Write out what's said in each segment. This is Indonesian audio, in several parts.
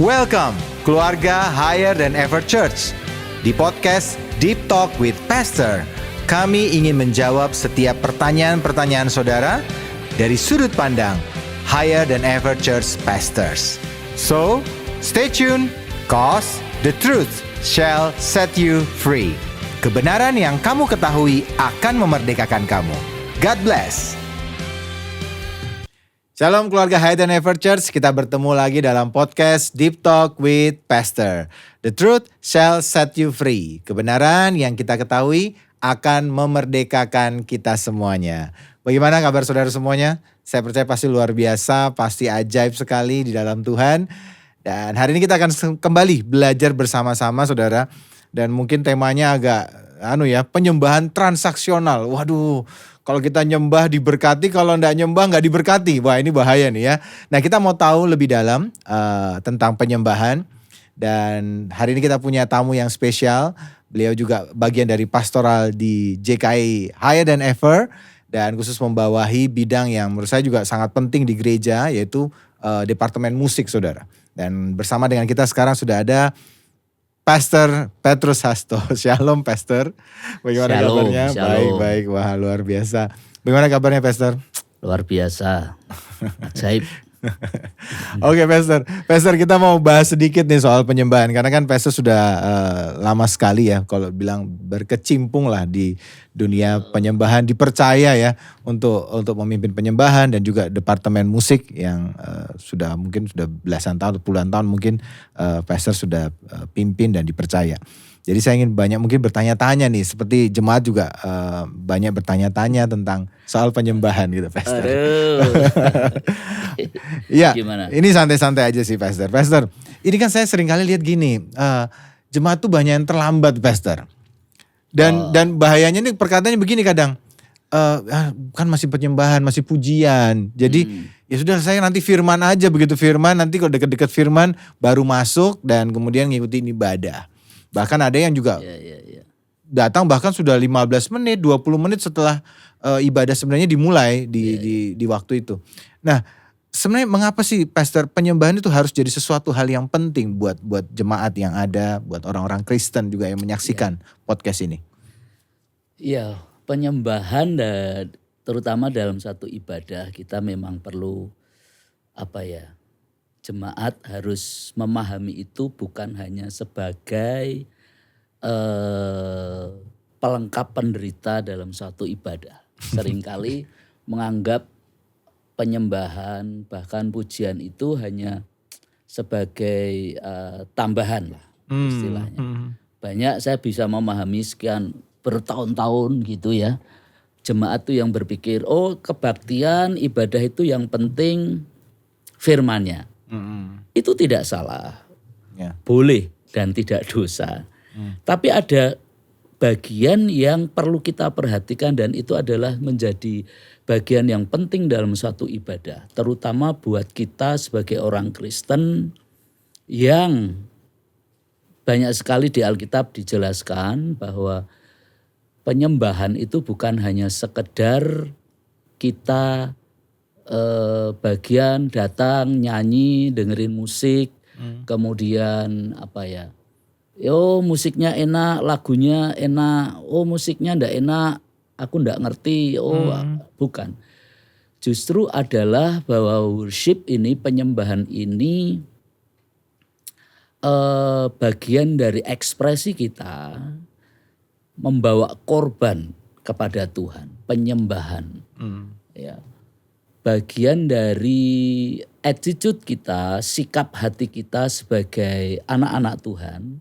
Welcome, keluarga Higher Than Ever Church. Di podcast Deep Talk with Pastor, kami ingin menjawab setiap pertanyaan-pertanyaan saudara dari sudut pandang Higher Than Ever Church Pastors. So, stay tuned, cause the truth shall set you free. Kebenaran yang kamu ketahui akan memerdekakan kamu. God bless. Shalom keluarga Higher Than Ever Church, kita bertemu lagi dalam podcast Deep Talk with Pastor. The truth shall set you free. Kebenaran yang kita ketahui akan memerdekakan kita semuanya. Bagaimana kabar saudara semuanya? Saya percaya pasti luar biasa, pasti ajaib sekali di dalam Tuhan. Dan hari ini kita akan kembali belajar bersama-sama saudara. Dan mungkin temanya agak penyembahan transaksional. Waduh, kalau kita nyembah diberkati, kalau enggak nyembah enggak diberkati. Wah, ini bahaya nih ya. Nah, kita mau tahu lebih dalam tentang penyembahan. Dan hari ini kita punya tamu yang spesial. Beliau juga bagian dari pastoral di JKI Higher Than Ever. Dan khusus membawahi bidang yang menurut saya juga sangat penting di gereja, yaitu Departemen Musik, saudara. Dan bersama dengan kita sekarang sudah ada Pastor Petrus Hasto. Shalom Pastor. Bagaimana kabarnya? Shalom. Baik. Wah, luar biasa. Bagaimana kabarnya Pastor? Luar biasa. Ajaib. Oke Pastor kita mau bahas sedikit nih soal penyembahan. Karena kan Pastor sudah lama sekali ya, kalau bilang berkecimpung lah di dunia penyembahan, dipercaya ya untuk memimpin penyembahan dan juga Departemen Musik yang sudah belasan tahun, puluhan tahun mungkin Pastor sudah pimpin dan dipercaya. Jadi saya ingin banyak mungkin bertanya-tanya nih, seperti jemaat juga banyak bertanya-tanya tentang soal penyembahan gitu Pastor. Aduh. Iya, Gimana? ini santai-santai aja sih Pastor. Pastor, ini kan saya sering kali lihat gini, jemaat tuh banyak yang terlambat Pastor. Dan bahayanya nih perkataannya begini kadang, kan masih penyembahan, masih pujian. Jadi ya sudah, saya nanti firman aja, begitu firman nanti kalau deket-deket firman baru masuk dan kemudian ngikutin ibadah. Bahkan ada yang juga datang bahkan sudah 15 menit, 20 menit setelah ibadah sebenarnya dimulai di waktu itu. Nah, sebenarnya mengapa sih Pastor penyembahan itu harus jadi sesuatu hal yang penting buat jemaat yang ada, buat orang-orang Kristen juga yang menyaksikan podcast ini? Iya, penyembahan dan terutama dalam satu ibadah kita memang perlu jemaat harus memahami itu bukan hanya sebagai pelengkap penderita dalam suatu ibadah. Seringkali menganggap penyembahan bahkan pujian itu hanya sebagai tambahan lah istilahnya. Banyak saya bisa memahami sekian bertahun-tahun gitu ya. Jemaat tuh yang berpikir, kebaktian ibadah itu yang penting firmannya. Itu tidak salah, boleh dan tidak dosa. Tapi ada bagian yang perlu kita perhatikan dan itu adalah menjadi bagian yang penting dalam suatu ibadah. Terutama buat kita sebagai orang Kristen yang banyak sekali di Alkitab dijelaskan bahwa penyembahan itu bukan hanya sekedar kita bagian datang nyanyi dengerin musik kemudian musiknya enak, lagunya enak, musiknya ndak enak, aku ndak ngerti, bukan. Justru adalah bahwa worship ini, penyembahan ini bagian dari ekspresi kita membawa korban kepada Tuhan, penyembahan. Ya. Bagian dari attitude kita, sikap hati kita sebagai anak-anak Tuhan.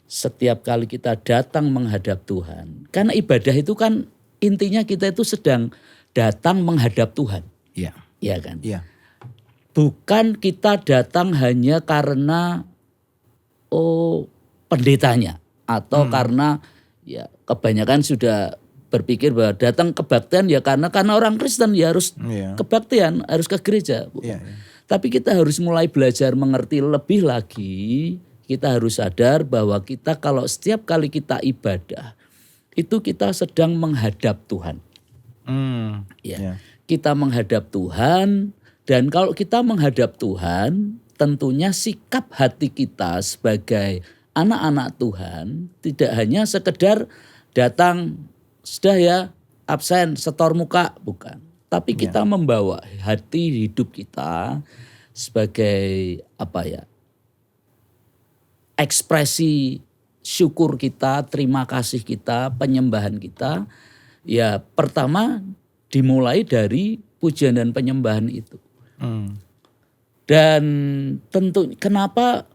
Setiap kali kita datang menghadap Tuhan. Karena ibadah itu kan intinya kita itu sedang datang menghadap Tuhan. Iya. Iya kan? Iya. Bukan kita datang hanya karena pendetanya. Atau karena ya kebanyakan sudah berpikir bahwa datang kebaktian ya karena orang Kristen ya harus kebaktian, harus ke gereja. Tapi kita harus mulai belajar mengerti lebih lagi. Kita harus sadar bahwa kita kalau setiap kali kita ibadah itu kita sedang menghadap Tuhan. Kita menghadap Tuhan dan kalau kita menghadap Tuhan tentunya sikap hati kita sebagai anak-anak Tuhan tidak hanya sekedar datang sudah ya absen setor muka, bukan. Tapi kita membawa hati hidup kita sebagai ekspresi syukur kita, terima kasih kita, penyembahan kita. Ya pertama dimulai dari pujian dan penyembahan itu. Dan tentu kenapa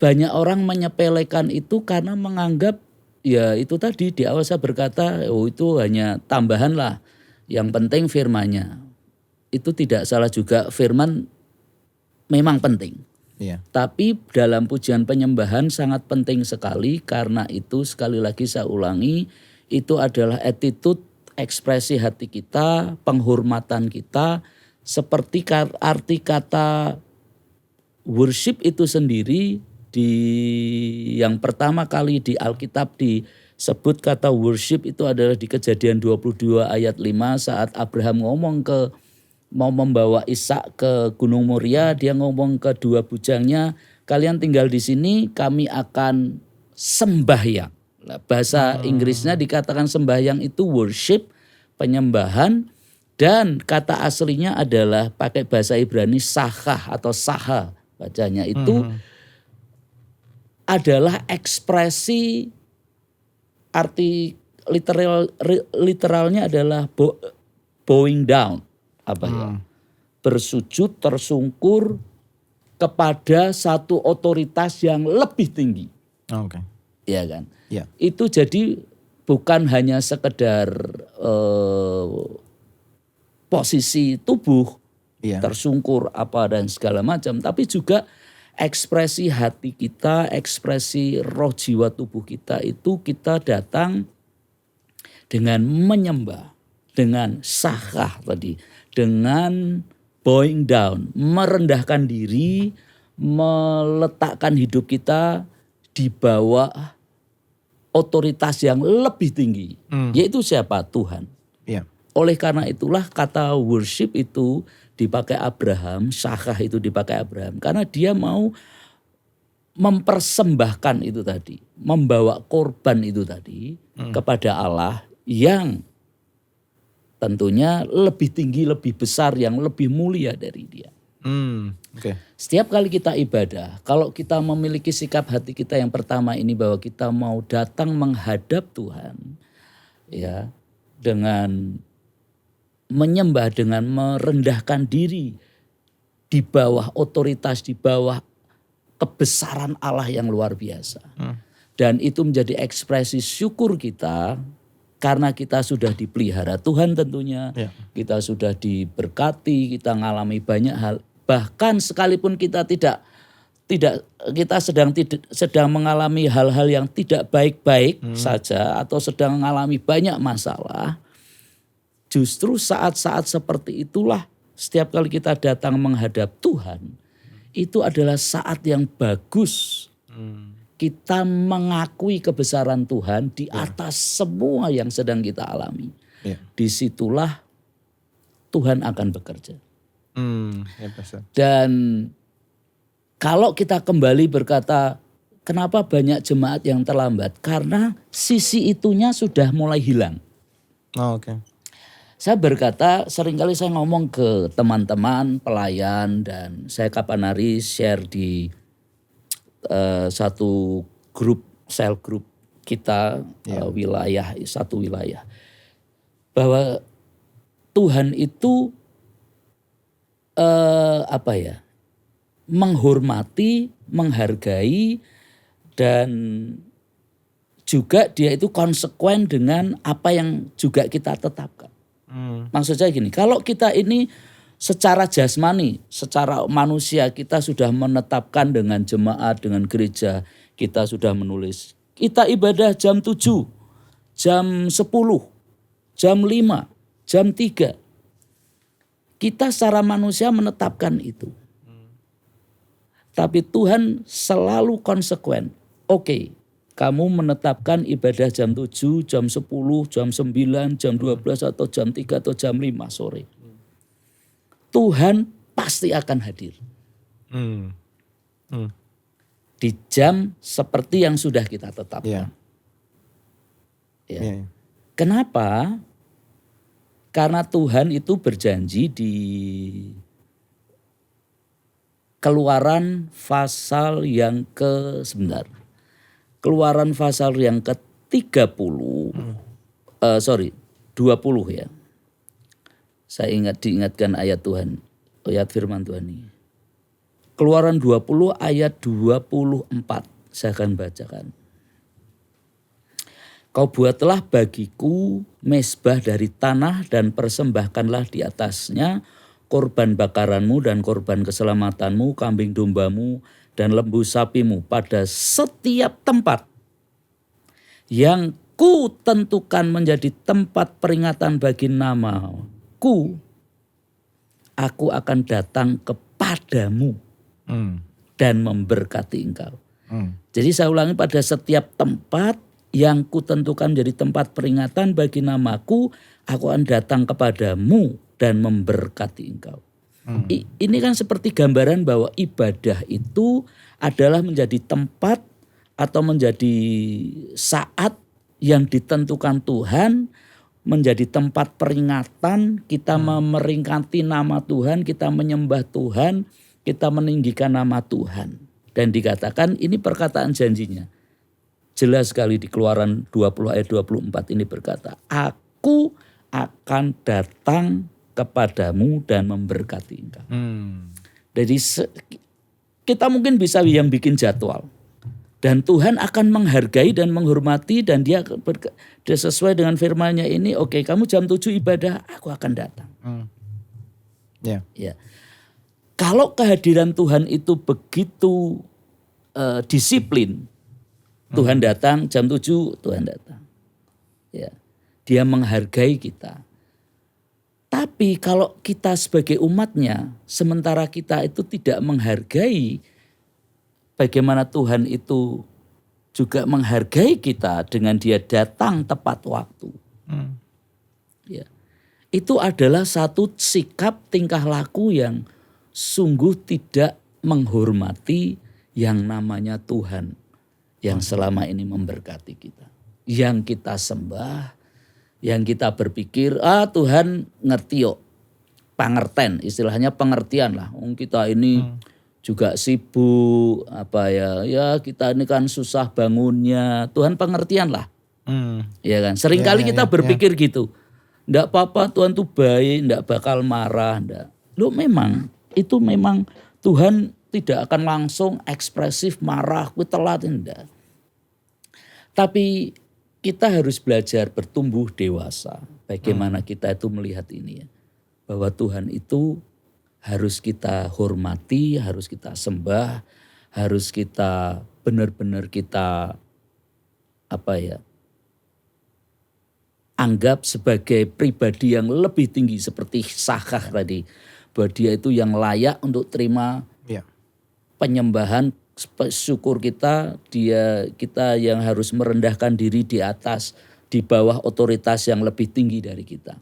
banyak orang menyepelekan itu karena menganggap ya itu tadi di awal saya berkata itu hanya tambahan lah. Yang penting firman-Nya. Itu tidak salah juga, firman memang penting. Iya. Tapi dalam pujian penyembahan sangat penting sekali karena itu sekali lagi saya ulangi itu adalah attitude, ekspresi hati kita, penghormatan kita seperti arti kata worship itu sendiri di yang pertama kali di Alkitab disebut kata worship itu adalah di Kejadian 22 ayat 5 saat Abraham mau membawa Ishak ke Gunung Moria, dia ngomong ke dua bujangnya, kalian tinggal di sini, kami akan sembahyang. Nah, bahasa Inggrisnya dikatakan sembahyang itu worship, penyembahan, dan kata aslinya adalah pakai bahasa Ibrani sahah atau saha bacanya itu adalah ekspresi arti literalnya adalah bowing down bersujud tersungkur kepada satu otoritas yang lebih tinggi. Oke. Ya kan? Ya. Itu jadi bukan hanya sekedar posisi tubuh tersungkur apa dan segala macam, tapi juga ekspresi hati kita, ekspresi roh jiwa tubuh kita itu kita datang dengan menyembah, dengan sakah tadi, dengan bowing down, merendahkan diri, meletakkan hidup kita di bawah otoritas yang lebih tinggi, yaitu siapa? Tuhan. Iya. Oleh karena itulah kata worship itu dipakai Abraham, sakah itu dipakai Abraham. Karena dia mau mempersembahkan itu tadi, membawa korban itu tadi kepada Allah yang tentunya lebih tinggi, lebih besar, yang lebih mulia dari dia. Setiap kali kita ibadah, kalau kita memiliki sikap hati kita yang pertama ini bahwa kita mau datang menghadap Tuhan, ya, dengan menyembah, dengan merendahkan diri di bawah otoritas, di bawah kebesaran Allah yang luar biasa. Dan itu menjadi ekspresi syukur kita karena kita sudah dipelihara Tuhan tentunya. Ya. Kita sudah diberkati, kita mengalami banyak hal. Bahkan sekalipun kita kita sedang mengalami hal-hal yang tidak baik-baik saja atau sedang mengalami banyak masalah. Justru saat-saat seperti itulah setiap kali kita datang menghadap Tuhan, itu adalah saat yang bagus. Kita mengakui kebesaran Tuhan di atas semua yang sedang kita alami. Disitulah Tuhan akan bekerja. Dan kalau kita kembali berkata, kenapa banyak jemaat yang terlambat? Karena sisi itunya sudah mulai hilang. Saya berkata, seringkali saya ngomong ke teman-teman, pelayan, dan saya kapan hari share di satu grup, sel grup kita, satu wilayah. Bahwa Tuhan itu menghormati, menghargai, dan juga dia itu konsekuen dengan apa yang juga kita tetapkan. Maksud saya gini, kalau kita ini secara jasmani, secara manusia kita sudah menetapkan dengan jemaat, dengan gereja, kita sudah menulis. Kita ibadah jam 7, jam 10, jam 5, jam 3. Kita secara manusia menetapkan itu. Tapi Tuhan selalu konsekuen. Oke. Kamu menetapkan ibadah jam 7, jam 10, jam 9, jam 12 atau jam 3 atau jam 5 sore. Tuhan pasti akan hadir. Di jam seperti yang sudah kita tetapkan. Ya. Kenapa? Karena Tuhan itu berjanji di Keluaran pasal yang Keluaran pasal yang ke-30, 20 ya. Saya diingatkan ayat Tuhan, ayat firman Tuhan ini. Keluaran 20 ayat 24, saya akan bacakan. Kau buatlah bagiku mezbah dari tanah dan persembahkanlah di atasnya korban bakaranmu dan korban keselamatanmu, kambing dombamu dan lembu sapimu pada setiap tempat yang ku tentukan menjadi tempat peringatan bagi namaku. Aku akan datang kepadamu dan memberkati engkau. Jadi saya ulangi, pada setiap tempat yang kutentukan menjadi tempat peringatan bagi namaku, aku akan datang kepadamu dan memberkati engkau. Ini kan seperti gambaran bahwa ibadah itu adalah menjadi tempat atau menjadi saat yang ditentukan Tuhan, menjadi tempat peringatan, kita memeringati nama Tuhan, kita menyembah Tuhan, kita meninggikan nama Tuhan. Dan dikatakan ini perkataan janjinya. Jelas sekali di Keluaran 20 ayat 24 ini berkata, aku akan datang kepadamu dan memberkati engkau. Jadi kita mungkin bisa yang bikin jadwal. Dan Tuhan akan menghargai dan menghormati dan dia sesuai dengan firman-Nya ini, oke, kamu jam 7 ibadah, aku akan datang. Ya. Kalau kehadiran Tuhan itu begitu disiplin, Tuhan datang jam 7, Tuhan datang. Ya. Dia menghargai kita. Tapi kalau kita sebagai umatnya, sementara kita itu tidak menghargai bagaimana Tuhan itu juga menghargai kita dengan dia datang tepat waktu. Ya. Itu adalah satu sikap tingkah laku yang sungguh tidak menghormati yang namanya Tuhan. Yang selama ini memberkati kita. Yang kita sembah, yang kita berpikir, Tuhan ngerti yuk. Pangerten, istilahnya pengertian lah. Kita ini juga sibuk, ya kita ini kan susah bangunnya. Tuhan pengertian lah. Ya kan, seringkali kita berpikir gitu. Nggak apa-apa, Tuhan tuh baik, nggak bakal marah. Nggak. Loh memang, itu memang Tuhan tidak akan langsung ekspresif marah, telat, enggak. Tapi kita harus belajar bertumbuh dewasa. Bagaimana kita itu melihat ini ya. Bahwa Tuhan itu harus kita hormati, harus kita sembah, harus kita benar-benar kita anggap sebagai pribadi yang lebih tinggi seperti Sakar tadi. Bahwa dia itu yang layak untuk terima penyembahan, syukur kita, kita yang harus merendahkan diri di atas, di bawah otoritas yang lebih tinggi dari kita.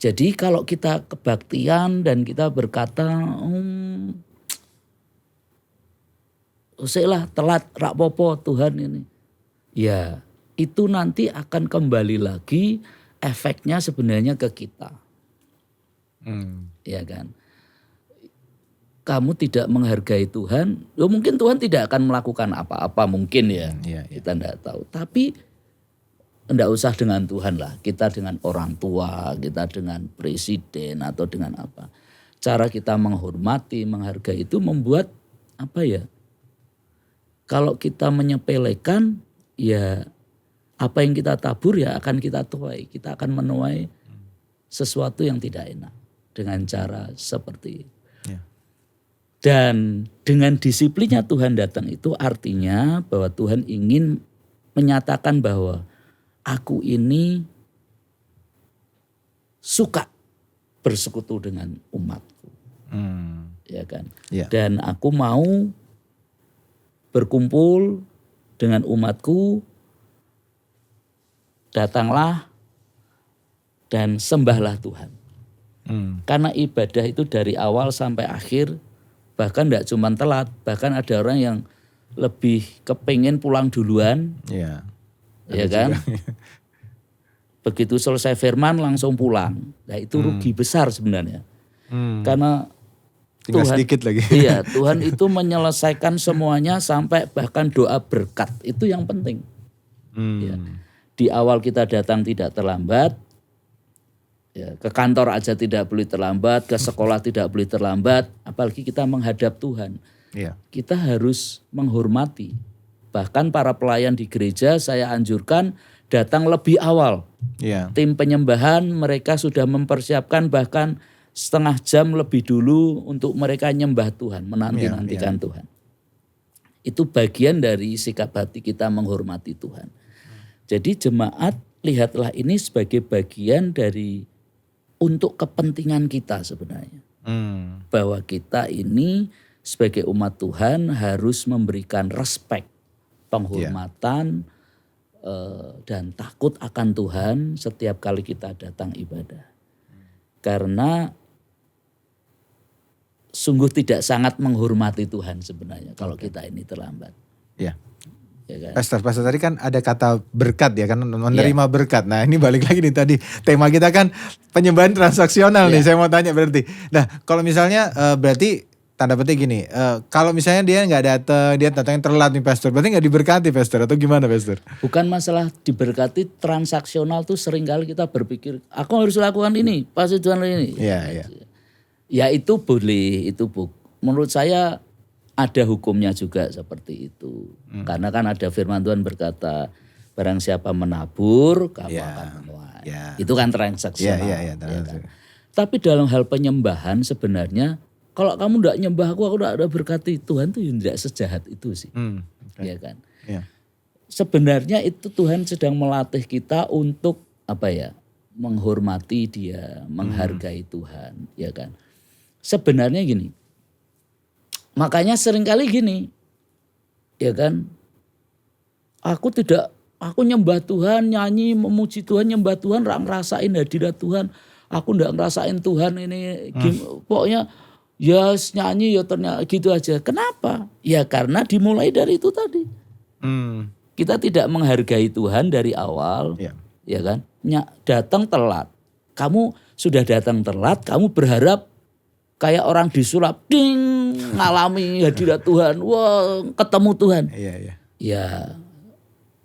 Jadi kalau kita kebaktian dan kita berkata, usailah telat, rak popo Tuhan ini. Ya itu nanti akan kembali lagi efeknya sebenarnya ke kita. Ya kan. Kamu tidak menghargai Tuhan, mungkin Tuhan tidak akan melakukan apa-apa mungkin ya. Kita tidak tahu. Tapi tidak usah dengan Tuhan lah. Kita dengan orang tua, kita dengan presiden atau dengan apa. Cara kita menghormati, menghargai itu membuat kalau kita menyepelekan ya apa yang kita tabur ya akan kita tuai. Kita akan menuai sesuatu yang tidak enak dengan cara seperti itu. Dan dengan disiplinnya Tuhan datang itu artinya bahwa Tuhan ingin menyatakan bahwa aku ini suka bersekutu dengan umatku. Ya kan? Dan aku mau berkumpul dengan umatku, datanglah dan sembahlah Tuhan. Karena ibadah itu dari awal sampai akhir Bahkan tidak cuma telat, bahkan ada orang yang lebih kepengen pulang duluan, Iya. ya kan? Begitu selesai firman langsung pulang. Nah itu rugi besar sebenarnya. Karena Tinggal Tuhan, sedikit lagi. iya, Tuhan itu menyelesaikan semuanya sampai bahkan doa berkat. Itu yang penting. Ya. Di awal kita datang tidak terlambat. Ya, ke kantor aja tidak boleh terlambat, ke sekolah tidak boleh terlambat, apalagi kita menghadap Tuhan. Iya. Kita harus menghormati. Bahkan para pelayan di gereja saya anjurkan datang lebih awal. Iya. Tim penyembahan mereka sudah mempersiapkan bahkan setengah jam lebih dulu untuk mereka nyembah Tuhan, menanti-nantikan Tuhan. Itu bagian dari sikap hati kita menghormati Tuhan. Jadi jemaat lihatlah ini sebagai bagian dari untuk kepentingan kita sebenarnya. Bahwa kita ini sebagai umat Tuhan harus memberikan respect, penghormatan, dan takut akan Tuhan setiap kali kita datang ibadah. Karena sungguh tidak sangat menghormati Tuhan sebenarnya kalau kita ini terlambat. Iya. Ya kan? Pastor tadi kan ada kata berkat ya kan, menerima berkat. Nah ini balik lagi nih tadi tema kita kan penyembahan transaksional nih. Saya mau tanya berarti. Nah kalau misalnya berarti tanda petik gini, kalau misalnya dia nggak datang, dia datangnya telat nih Pastor, berarti nggak diberkati Pastor atau gimana Pastor? Bukan masalah diberkati, transaksional tuh seringkali kita berpikir aku harus lakukan ini, pasti Tuhan ini. Iya, iya. Ya itu boleh, itu menurut saya ada hukumnya juga seperti itu. Karena kan ada firman Tuhan berkata, barang siapa menabur, kamu akan menuai. Itu kan transaksional. Iya. Ya kan? Tapi dalam hal penyembahan sebenarnya, kalau kamu tidak nyembah aku tidak ada berkati. Tuhan tuh tidak sejahat itu sih. Ya kan? Iya. Sebenarnya itu Tuhan sedang melatih kita untuk apa ya? Menghormati Dia, menghargai Tuhan, ya kan? Sebenarnya gini. Makanya seringkali gini, ya kan? Aku nyembah Tuhan, nyanyi, memuji Tuhan, nyembah Tuhan, ngerasain hadirat Tuhan. Aku enggak ngerasain Tuhan ini, pokoknya ya nyanyi ya ternyata gitu aja. Kenapa? Ya karena dimulai dari itu tadi. Kita tidak menghargai Tuhan dari awal, ya kan? Datang telat. Kamu sudah datang telat, kamu berharap kayak orang disulap, ding, ngalami hadirat Tuhan, wah ketemu Tuhan. Iya. Ya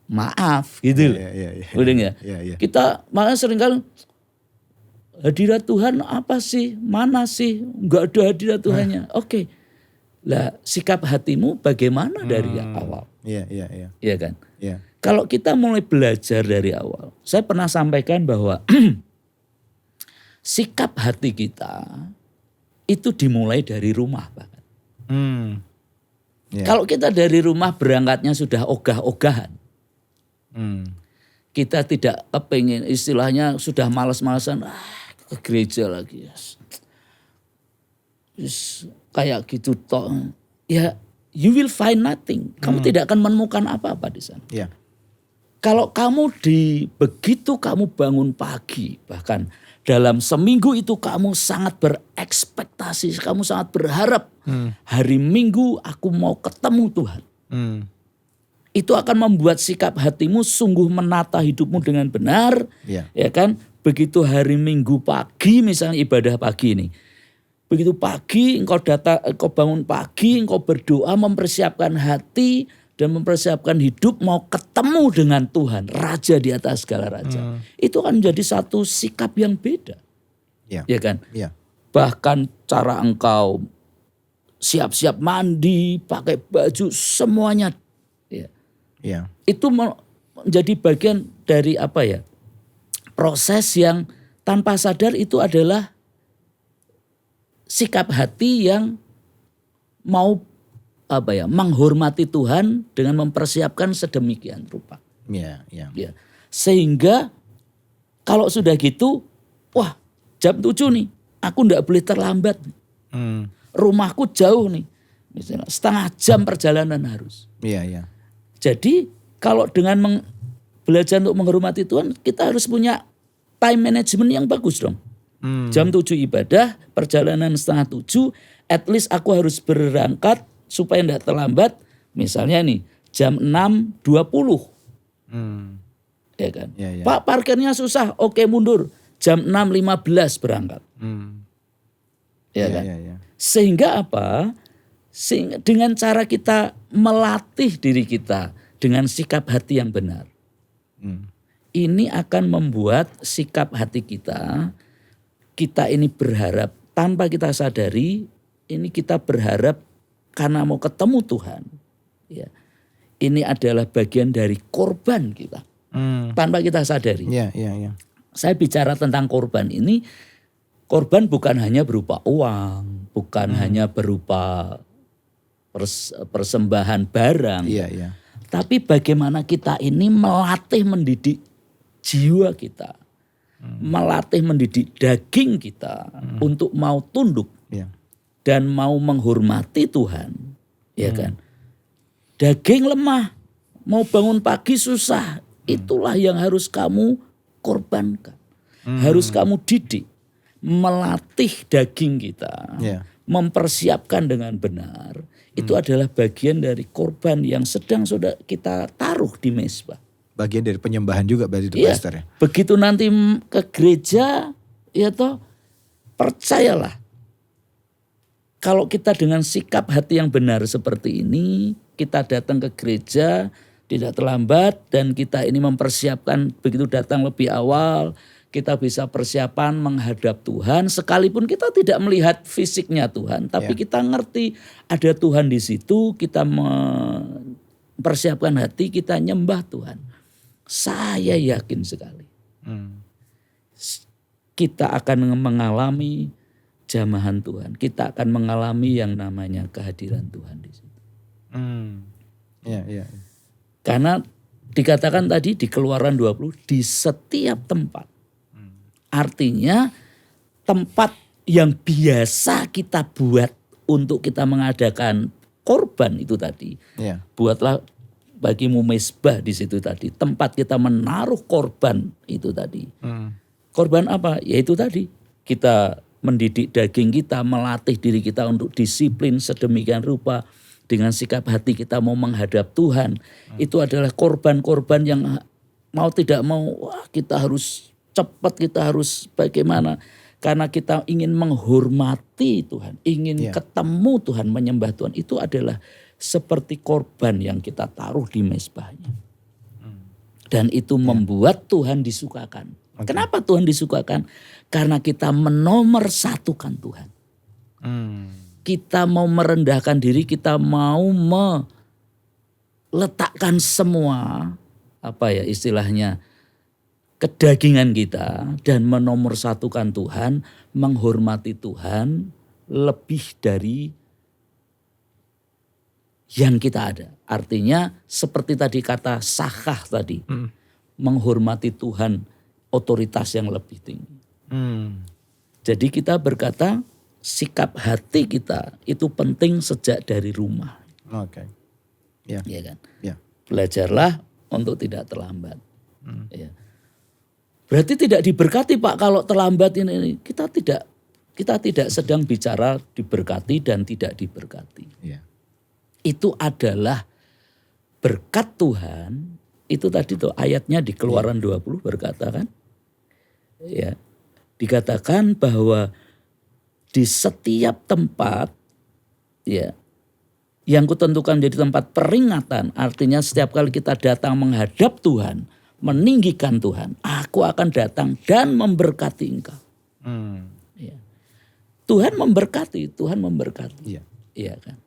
maaf gitu. Iya. Udah ya? Iya. Kita malah seringkali hadirat Tuhan apa sih? Mana sih? Enggak ada hadirat Tuhannya. Oke. Lah sikap hatimu bagaimana dari awal? Iya. Iya kan? Iya. Kalau kita mulai belajar dari awal. Saya pernah sampaikan bahwa sikap hati kita itu dimulai dari rumah bahkan. Kalau kita dari rumah berangkatnya sudah ogah-ogahan. Kita tidak kepingin, istilahnya sudah malas-malasan, ke gereja lagi. Kayak gitu toh. Ya, you will find nothing. Kamu tidak akan menemukan apa-apa di sana. Iya. Kalau kamu begitu kamu bangun pagi, bahkan dalam seminggu itu kamu sangat berekspektasi, kamu sangat berharap hari Minggu aku mau ketemu Tuhan. Itu akan membuat sikap hatimu sungguh menata hidupmu dengan benar. Ya kan? Begitu hari Minggu pagi misalnya ibadah pagi ini. Begitu pagi engkau bangun pagi, engkau berdoa mempersiapkan hati dan mempersiapkan hidup mau ketemu dengan Tuhan, Raja di atas segala raja. Itu akan menjadi satu sikap yang beda. Ya kan? Iya. Bahkan cara engkau siap-siap mandi, pakai baju, semuanya. Iya. Itu menjadi bagian dari apa ya? Proses yang tanpa sadar itu adalah sikap hati yang mau menghormati Tuhan dengan mempersiapkan sedemikian rupa. Iya. Ya. Sehingga kalau sudah gitu, wah jam 7 nih, aku enggak boleh terlambat. Rumahku jauh nih, misalnya setengah jam perjalanan harus. Iya. Jadi kalau dengan belajar untuk menghormati Tuhan, kita harus punya time management yang bagus dong. Jam 7 ibadah, perjalanan setengah 7, at least aku harus berangkat supaya tidak terlambat. Misalnya nih jam 6.20. Ya kan? Ya. Pak, parkirnya susah. Oke, mundur. Jam 6.15 berangkat. Ya kan? Ya. Sehingga apa? Dengan cara kita melatih diri kita dengan sikap hati yang benar. Ini akan membuat sikap hati kita ini berharap tanpa kita sadari, ini kita berharap karena mau ketemu Tuhan. Ya. Ini adalah bagian dari korban kita. Tanpa kita sadari. Iya. Saya bicara tentang korban ini, korban bukan hanya berupa uang, bukan hanya berupa persembahan barang. Iya. Tapi bagaimana kita ini melatih mendidik jiwa kita. Melatih mendidik daging kita untuk mau tunduk dan mau menghormati Tuhan. Ya kan? Daging lemah, mau bangun pagi susah. Itulah yang harus kamu korbankan. Harus kamu didik. Melatih daging kita. Mempersiapkan dengan benar. Itu adalah bagian dari korban yang sedang sudah kita taruh di mezbah. Bagian dari penyembahan juga berarti itu Iya, pastor ya. begitu nanti ke gereja, ya toh, percayalah. Kalau kita dengan sikap hati yang benar seperti ini, kita datang ke gereja tidak terlambat dan kita ini mempersiapkan begitu datang lebih awal, kita bisa persiapan menghadap Tuhan sekalipun kita tidak melihat fisiknya Tuhan, tapi kita ngerti ada Tuhan di situ, kita mempersiapkan hati, kita nyembah Tuhan. Saya yakin sekali kita akan mengalami jamahan Tuhan. Kita akan mengalami yang namanya kehadiran Tuhan di situ. Iya. Karena dikatakan tadi di Keluaran 20 di setiap tempat. Artinya tempat yang biasa kita buat untuk kita mengadakan korban itu tadi. Buatlah bagimu mezbah di situ tadi. Tempat kita menaruh korban itu tadi. Korban apa? Yaitu tadi. Kita mendidik daging kita, melatih diri kita untuk disiplin sedemikian rupa. Dengan sikap hati kita mau menghadap Tuhan. Itu adalah korban-korban yang mau tidak mau, kita harus cepat, kita harus bagaimana. Karena kita ingin menghormati Tuhan. Ingin ketemu Tuhan, menyembah Tuhan. Itu adalah seperti korban yang kita taruh di mezbahnya. Dan itu membuat Tuhan disukakan. Kenapa Tuhan disukakan? Karena kita menomorsatukan Tuhan. Kita mau merendahkan diri, kita mau meletakkan semua, istilahnya, kedagingan kita dan menomorsatukan Tuhan, menghormati Tuhan lebih dari yang kita ada. Artinya seperti tadi kata Sakah tadi, menghormati Tuhan, otoritas yang lebih tinggi. Jadi kita berkata sikap hati kita itu penting sejak dari rumah. Ya kan? Belajarlah untuk tidak terlambat. Ya. Berarti tidak diberkati Pak kalau terlambat ini. Kita tidak sedang bicara diberkati dan tidak diberkati. Itu adalah berkat Tuhan. Itu tadi tuh ayatnya di Keluaran 20 berkata kan. Ya. Dikatakan bahwa di setiap tempat ya yang kutentukan menjadi tempat peringatan, artinya setiap kali kita datang menghadap Tuhan, meninggikan Tuhan, aku akan datang dan memberkati engkau. Ya. Tuhan memberkati. Iya kan.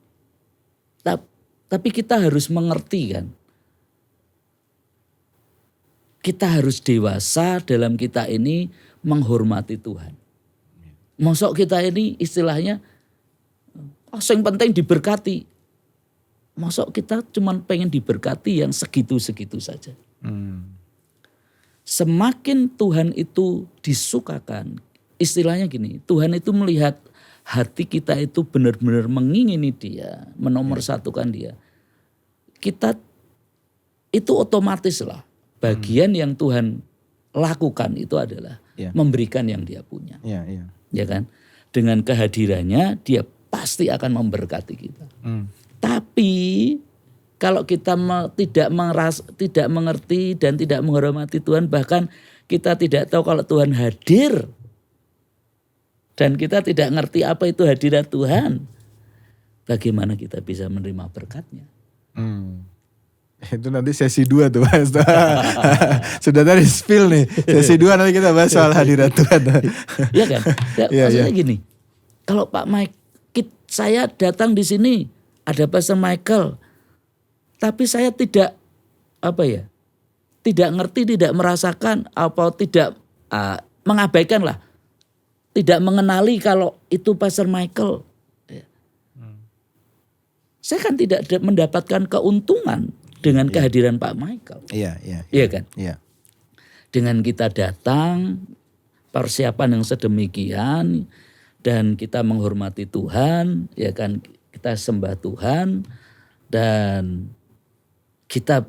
Tapi kita harus mengerti kan. Kita harus dewasa dalam kita ini menghormati Tuhan. Mosok kita ini istilahnya, yang penting diberkati. Mosok kita cuma pengen diberkati yang segitu-segitu saja. Semakin Tuhan itu disukakan, istilahnya gini, Tuhan itu melihat hati kita itu benar-benar mengingini Dia, menomorsatukan Dia. Kita itu otomatis lah bagian yang Tuhan lakukan itu adalah memberikan yang Dia punya. Ya kan? Dengan kehadirannya Dia pasti akan memberkati kita. Hmm. Tapi kalau kita tidak mengerti dan tidak menghormati Tuhan, bahkan kita tidak tahu kalau Tuhan hadir dan kita tidak ngerti apa itu hadirat Tuhan, bagaimana kita bisa menerima berkatnya? Itu nanti sesi 2 tuh Mas. Sudah tadi spill nih. Sesi 2 nanti kita bahas soal hadirat Tuhan. Iya kan? Maksudnya gini, kalau Pak Mike, saya datang di sini, ada Pastor Michael, tapi saya tidak tidak ngerti, tidak merasakan, tidak mengabaikan lah, tidak mengenali kalau itu Pastor Michael. Saya kan tidak mendapatkan keuntungan dengan kehadiran Pak Michael. Iya kan? Iya. Dengan kita datang, persiapan yang sedemikian, dan kita menghormati Tuhan, ya kan, kita sembah Tuhan, dan kita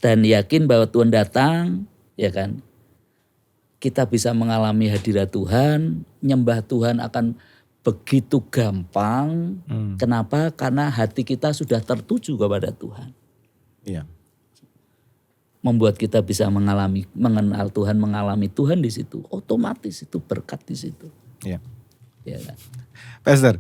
dan yakin bahwa Tuhan datang, ya kan, kita bisa mengalami hadirat Tuhan, nyembah Tuhan akan begitu gampang. Kenapa? Karena hati kita sudah tertuju kepada Tuhan. Iya. Membuat kita bisa mengenal Tuhan, mengalami Tuhan di situ. Otomatis itu berkat di situ. Iya. Ya kan? Pastor,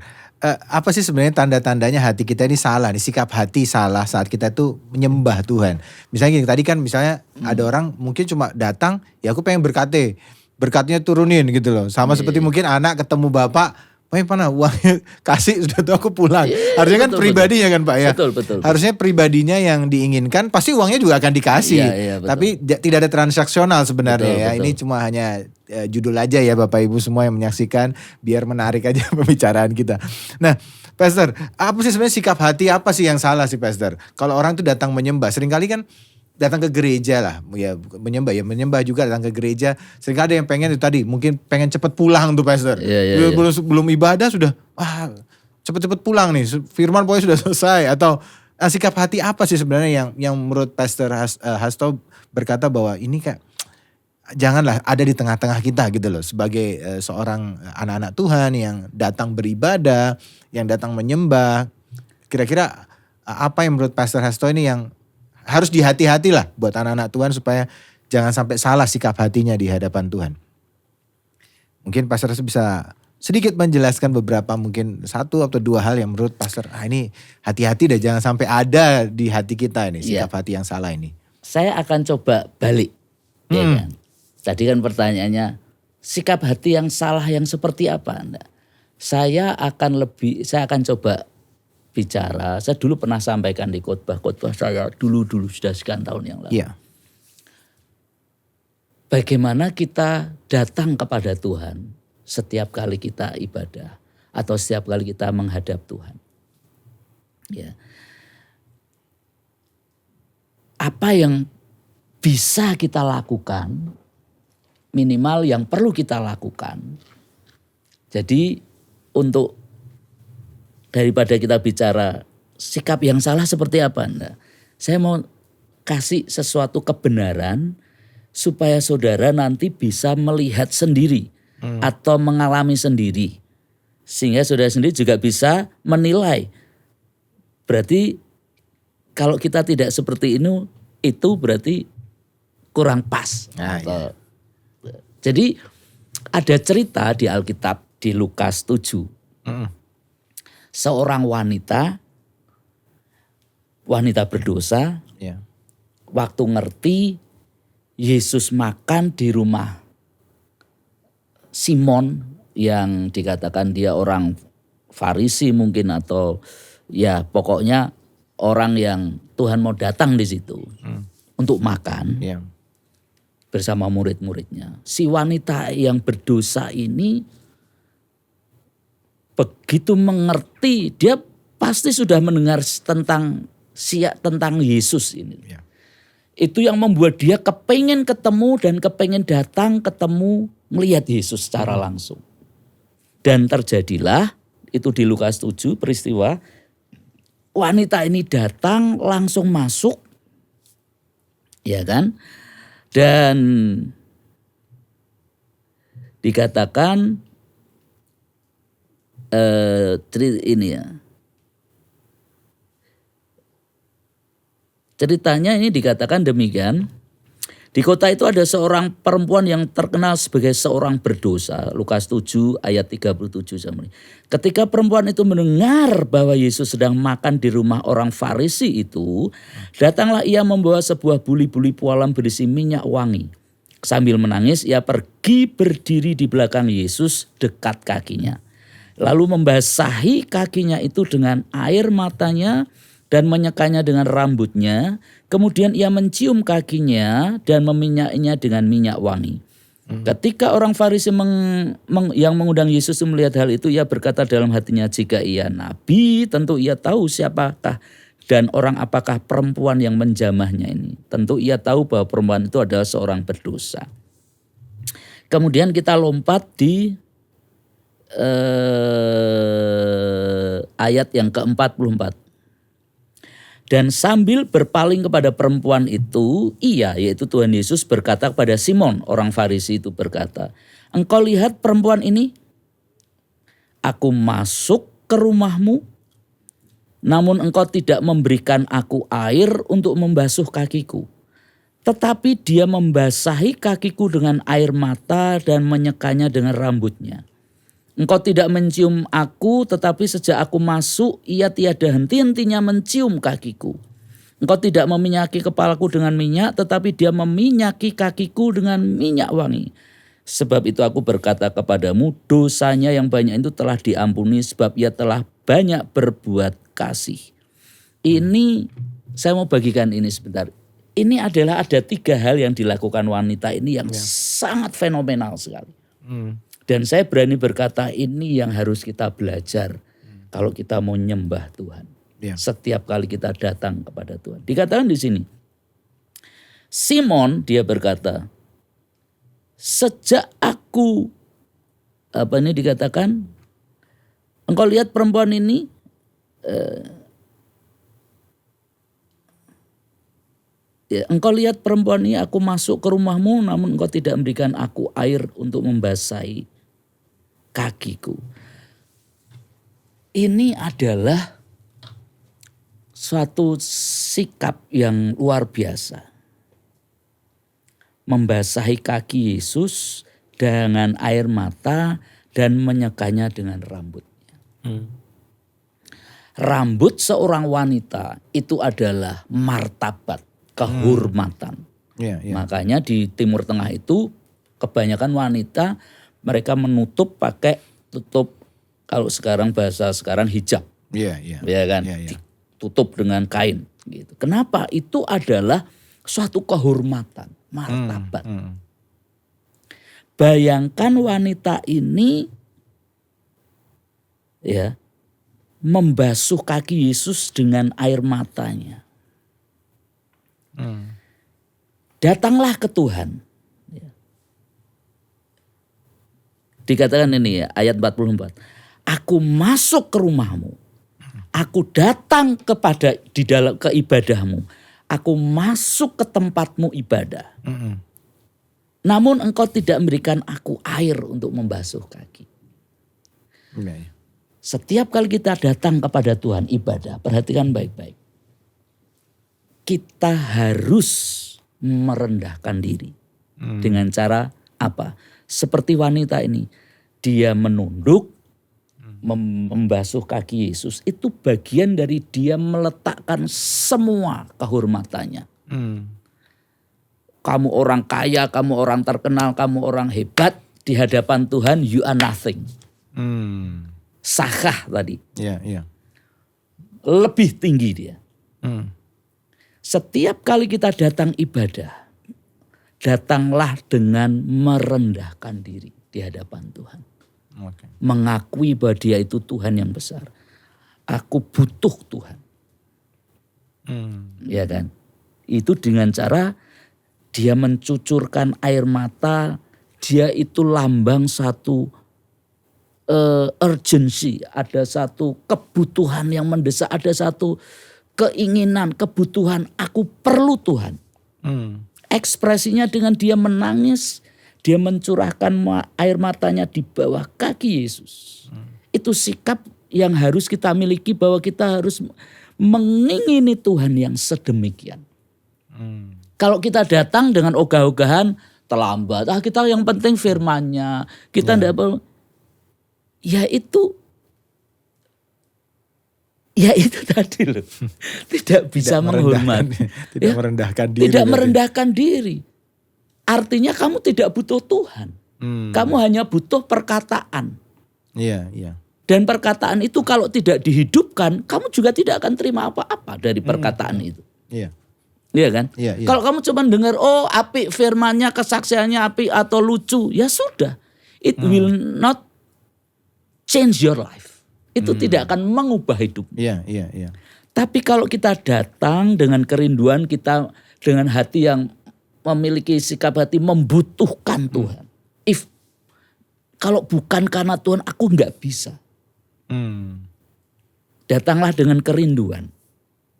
apa sih sebenarnya tanda-tandanya hati kita ini salah nih, sikap hati salah saat kita tuh menyembah Tuhan? Misalnya gini, tadi kan misalnya ada orang mungkin cuma datang, ya aku pengen berkatnya turunin gitu loh. Sama seperti mungkin anak ketemu bapak, mana uangnya kasih sudah tuh aku pulang. Harusnya kan pribadinya kan Pak ya. Betul. Harusnya pribadinya yang diinginkan, pasti uangnya juga akan dikasih. Tapi tidak ada transaksional sebenarnya ya. Ini cuma hanya judul aja ya Bapak Ibu semua yang menyaksikan, biar menarik aja pembicaraan kita. Nah, Pastor, apa sih sebenarnya sikap hati apa sih yang salah sih Pastor? Kalau orang tuh datang menyembah, seringkali kan datang ke gereja lah, ya menyembah juga datang ke gereja. Seringkali ada yang pengen itu tadi, mungkin pengen cepet pulang tuh Pastor. Belum ibadah sudah, cepet-cepet pulang nih, firman pokoknya sudah selesai. Atau sikap hati apa sih sebenarnya yang menurut Pastor Hasto berkata bahwa ini kayak janganlah ada di tengah-tengah kita gitu loh, sebagai seorang anak-anak Tuhan yang datang beribadah, yang datang menyembah. Kira-kira apa yang menurut Pastor Hasto ini yang harus dihati-hati lah buat anak-anak Tuhan supaya jangan sampai salah sikap hatinya di hadapan Tuhan? Mungkin Pastor bisa sedikit menjelaskan beberapa, mungkin 1 atau 2 hal yang menurut Pastor, ini hati-hati deh, jangan sampai ada di hati kita ini sikap hati yang salah ini. Saya akan coba balik. Ya kan? Tadi kan pertanyaannya, sikap hati yang salah yang seperti apa? Saya akan coba bicara. Saya dulu pernah sampaikan di khotbah saya dulu sudah sekian tahun yang lalu. Iya. Bagaimana kita datang kepada Tuhan setiap kali kita ibadah atau setiap kali kita menghadap Tuhan. Ya. Apa yang bisa kita lakukan, minimal yang perlu kita lakukan. Jadi untuk daripada kita bicara sikap yang salah seperti apa, saya mau kasih sesuatu kebenaran supaya saudara nanti bisa melihat sendiri atau mengalami sendiri. Sehingga saudara sendiri juga bisa menilai. Berarti kalau kita tidak seperti ini, itu berarti kurang pas. Iya. Jadi ada cerita di Alkitab di Lukas 7. Seorang wanita berdosa, waktu ngerti Yesus makan di rumah Simon yang dikatakan dia orang Farisi mungkin, atau ya pokoknya orang yang Tuhan mau datang di situ untuk makan bersama murid-muridnya. Si wanita yang berdosa ini begitu mengerti, dia pasti sudah mendengar tentang Yesus ini. Itu yang membuat dia kepengen ketemu dan kepengen datang ketemu, melihat Yesus secara langsung. Dan terjadilah itu di Lukas 7 peristiwa wanita ini datang langsung masuk, ya kan? Dan dikatakan ini ya. Ceritanya ini dikatakan demikian. Di kota itu ada seorang perempuan yang terkenal sebagai seorang berdosa. Lukas 7 ayat 37 sampai. Ketika perempuan itu mendengar bahwa Yesus sedang makan di rumah orang Farisi itu, datanglah ia membawa sebuah buli-buli pualam berisi minyak wangi. Sambil menangis ia pergi berdiri di belakang Yesus dekat kakinya. Lalu membasahi kakinya itu dengan air matanya dan menyekanya dengan rambutnya. Kemudian ia mencium kakinya dan meminyaknya dengan minyak wangi. Ketika orang Farisi yang mengundang Yesus melihat hal itu, ia berkata dalam hatinya, jika ia nabi, tentu ia tahu siapakah dan orang apakah perempuan yang menjamahnya ini. Tentu ia tahu bahwa perempuan itu adalah seorang berdosa. Kemudian kita lompat di ayat yang ke-44. Dan sambil berpaling kepada perempuan itu, ia yaitu Tuhan Yesus berkata kepada Simon, orang Farisi itu berkata, engkau lihat perempuan ini? Aku masuk ke rumahmu, namun engkau tidak memberikan aku air untuk membasuh kakiku. Tetapi dia membasahi kakiku dengan air mata dan menyekanya dengan rambutnya. Engkau tidak mencium aku, tetapi sejak aku masuk, ia tiada henti-hentinya mencium kakiku. Engkau tidak meminyaki kepalaku dengan minyak, tetapi dia meminyaki kakiku dengan minyak wangi. Sebab itu aku berkata kepadamu, dosanya yang banyak itu telah diampuni, sebab ia telah banyak berbuat kasih. Ini, saya mau bagikan ini sebentar. Ini adalah ada 3 hal yang dilakukan wanita ini yang sangat fenomenal sekali. Dan saya berani berkata ini yang harus kita belajar kalau kita mau nyembah Tuhan. Setiap kali kita datang kepada Tuhan. Dikatakan di sini, Simon dia berkata, sejak aku, dikatakan, engkau lihat perempuan ini, engkau lihat perempuan ini, aku masuk ke rumahmu, namun engkau tidak memberikan aku air untuk membasahi kakiku. Ini adalah suatu sikap yang luar biasa. Membasahi kaki Yesus dengan air mata dan menyekanya dengan rambutnya. Rambut seorang wanita itu adalah martabat, kehormatan. Makanya di Timur Tengah itu kebanyakan wanita mereka menutup pakai tutup, kalau sekarang bahasa sekarang hijab. Ya kan? Ditutup dengan kain gitu. Kenapa? Itu adalah suatu kehormatan, martabat. Bayangkan wanita ini ya membasuh kaki Yesus dengan air matanya. Datanglah ke Tuhan. Dikatakan ini ya, ayat 44. Aku masuk ke rumahmu. Aku datang ke ibadahmu. Aku masuk ke tempatmu ibadah. Namun engkau tidak memberikan aku air untuk membasuh kaki. Setiap kali kita datang kepada Tuhan ibadah, perhatikan baik-baik. Kita harus merendahkan diri. Dengan cara apa? Seperti wanita ini, dia menunduk, membasuh kaki Yesus. Itu bagian dari dia meletakkan semua kehormatannya. Kamu orang kaya, kamu orang terkenal, kamu orang hebat. Di hadapan Tuhan you are nothing. Sakah tadi. Lebih tinggi dia. Setiap kali kita datang ibadah, datanglah dengan merendahkan diri di hadapan Tuhan. Mengakui bahwa dia itu Tuhan yang besar. Aku butuh Tuhan. Ya kan? Itu dengan cara dia mencucurkan air mata. Dia itu lambang satu urgency. Ada satu kebutuhan yang mendesak. Ada satu keinginan, kebutuhan. Aku perlu Tuhan. Ekspresinya dengan dia menangis, dia mencurahkan air matanya di bawah kaki Yesus. itu sikap yang harus kita miliki, bahwa kita harus mengingini Tuhan yang sedemikian. Kalau kita datang dengan ogah-ogahan, terlambat, kita yang penting firman-Nya, kita enggak perlu. Ya itu tadi loh. Tidak bisa menghormati. Tidak merendahkan diri. Tidak merendahkan diri. Artinya kamu tidak butuh Tuhan. Kamu hanya butuh perkataan. Iya, iya. Dan perkataan itu kalau tidak dihidupkan, kamu juga tidak akan terima apa-apa dari perkataan itu. Iya. Iya kan? Iya, iya. Kalau kamu cuma dengar, oh apik firmannya, kesaksiannya apik atau lucu, ya sudah. It will not change your life. Itu tidak akan mengubah hidup. Iya, iya, iya. Tapi kalau kita datang dengan kerinduan, kita dengan hati yang memiliki sikap hati membutuhkan Tuhan. Kalau bukan karena Tuhan, aku nggak bisa. Datanglah dengan kerinduan.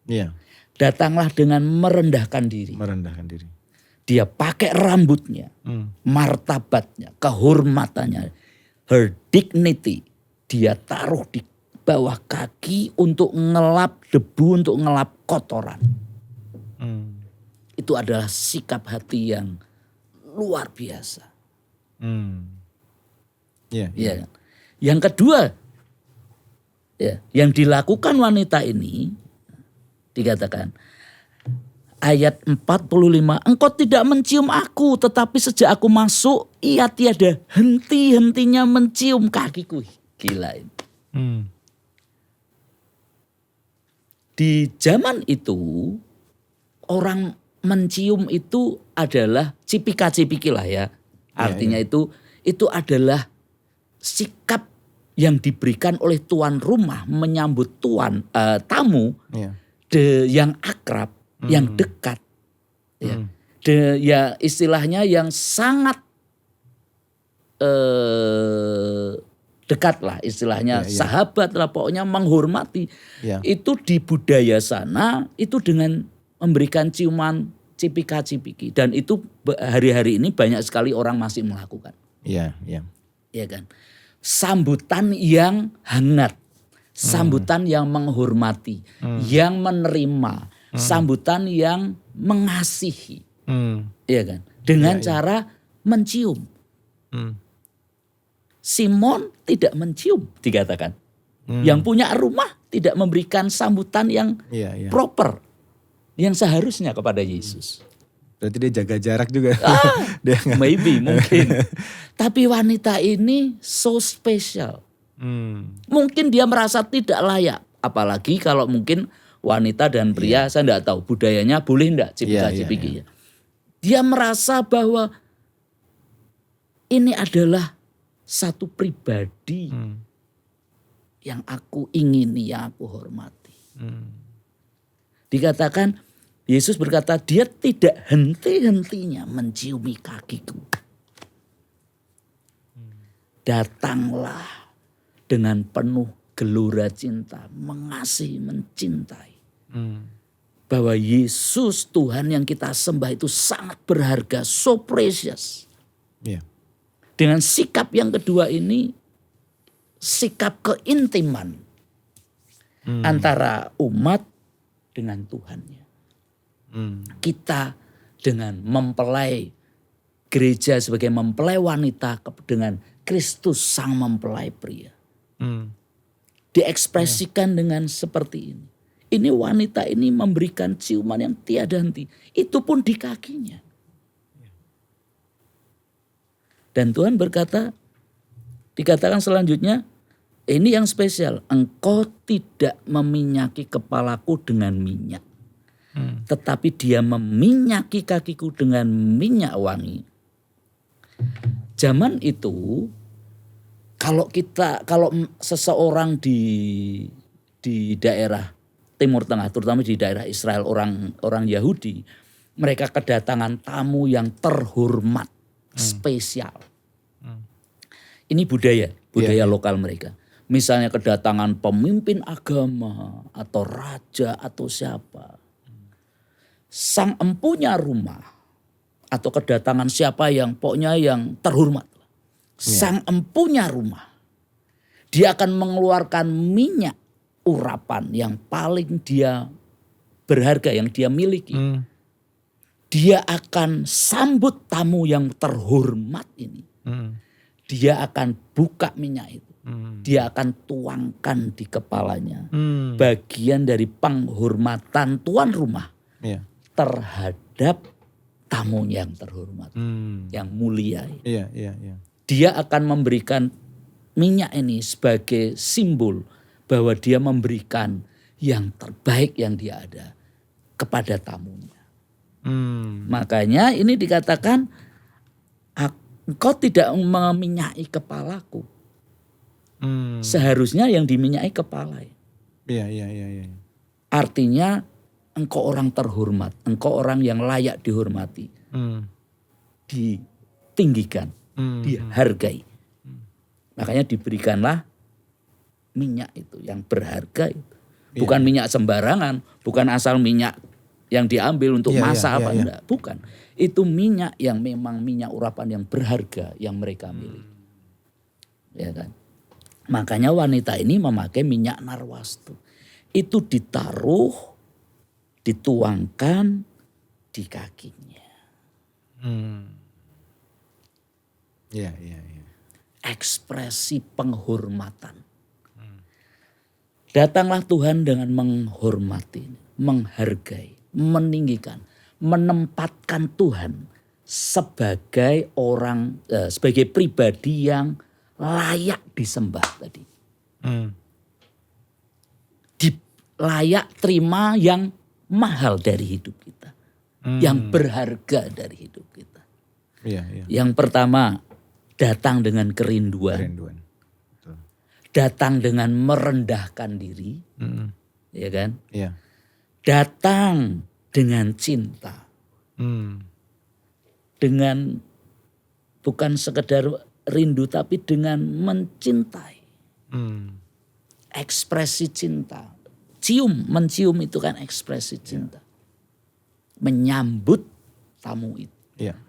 Iya. Datanglah dengan merendahkan diri. Merendahkan diri. Dia pakai rambutnya, martabatnya, kehormatannya, her dignity. Dia taruh di bawah kaki untuk ngelap debu, untuk ngelap kotoran. Itu adalah sikap hati yang luar biasa. Iya. Ya. Yang kedua, ya, yang dilakukan wanita ini dikatakan ayat 45, engkau tidak mencium aku, tetapi sejak aku masuk ia tiada henti-hentinya mencium kakiku. Gila ini. Di zaman itu orang mencium itu adalah cipika-cipiki lah ya. Artinya itu adalah sikap yang diberikan oleh tuan rumah menyambut tamu yang akrab, yang dekat. Ya istilahnya yang sangat dekat lah istilahnya, sahabat lah, pokoknya menghormati. Itu di budaya sana itu dengan memberikan ciuman cipika-cipiki, dan itu hari-hari ini banyak sekali orang masih melakukan. Iya kan? Sambutan yang hangat, sambutan yang menghormati, yang menerima, sambutan yang mengasihi. Iya kan? Dengan cara mencium. Simon tidak mencium dikatakan. Yang punya rumah tidak memberikan sambutan yang proper, yang seharusnya kepada Yesus. Berarti dia jaga jarak juga. Maybe, mungkin. Tapi wanita ini so special. Mungkin dia merasa tidak layak. Apalagi kalau mungkin wanita dan pria, saya tidak tahu budayanya boleh enggak cipika-cipiki. Dia merasa bahwa ini adalah satu pribadi yang aku ingini, yang aku hormati. Dikatakan, Yesus berkata, dia tidak henti-hentinya menciumi kakiku. Datanglah dengan penuh gelora cinta, mengasihi, mencintai. Bahwa Yesus Tuhan yang kita sembah itu sangat berharga, so precious. Dengan sikap yang kedua ini, sikap keintiman antara umat dengan Tuhannya. Kita dengan mempelai gereja sebagai mempelai wanita dengan Kristus sang mempelai pria. Diekspresikan dengan seperti ini. Ini wanita ini memberikan ciuman yang tiada henti. Itu pun di kakinya. Dan Tuhan berkata, dikatakan selanjutnya, ini yang spesial. Engkau tidak meminyaki kepalaku dengan minyak. Tetapi dia meminyaki kakiku dengan minyak wangi. Zaman itu, kalau seseorang di daerah Timur Tengah, terutama di daerah Israel, orang Yahudi, mereka kedatangan tamu yang terhormat, spesial. Ini budaya lokal mereka. Misalnya kedatangan pemimpin agama atau raja atau siapa. Sang empunya rumah atau kedatangan siapa yang pokoknya yang terhormat. Sang empunya rumah. Dia akan mengeluarkan minyak urapan yang paling dia berharga, yang dia miliki. Dia akan sambut tamu yang terhormat ini. Dia akan buka minyak itu. Dia akan tuangkan di kepalanya. Bagian dari penghormatan tuan rumah terhadap tamu yang terhormat, yang mulia. Dia akan memberikan minyak ini sebagai simbol bahwa dia memberikan yang terbaik yang dia ada kepada tamunya. Makanya ini dikatakan, engkau tidak meminyaki kepalaku. Seharusnya yang diminyaki kepala. Artinya engkau orang terhormat, engkau orang yang layak dihormati, ditinggikan, dihargai. Makanya diberikanlah minyak itu yang berharga itu. Bukan minyak sembarangan, bukan asal minyak yang diambil untuk masak enggak, bukan. Itu minyak yang memang minyak urapan yang berharga yang mereka miliki. Ya kan? Makanya wanita ini memakai minyak narwastu. Itu ditaruh, dituangkan di kakinya. Ekspresi penghormatan. Datanglah Tuhan dengan menghormati, menghargai, meninggikan, menempatkan Tuhan sebagai orang, sebagai pribadi yang layak disembah tadi. Layak terima yang mahal dari hidup kita. Yang berharga dari hidup kita. Yang pertama, datang dengan kerinduan. Datang dengan merendahkan diri. Ya kan? Datang dengan cinta. Dengan bukan sekedar rindu tapi dengan mencintai. Ekspresi cinta. Mencium itu kan ekspresi cinta. Menyambut tamu itu.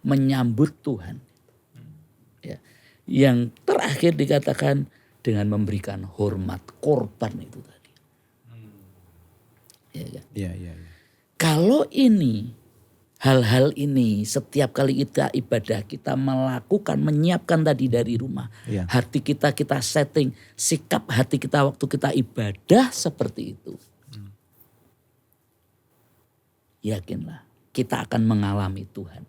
Menyambut Tuhan. Yang terakhir dikatakan dengan memberikan hormat, korban itu tadi. Kalau ini, hal-hal ini setiap kali kita ibadah, kita melakukan, menyiapkan tadi dari rumah. Hati kita setting, sikap hati kita waktu kita ibadah seperti itu. Yakinlah, kita akan mengalami Tuhan.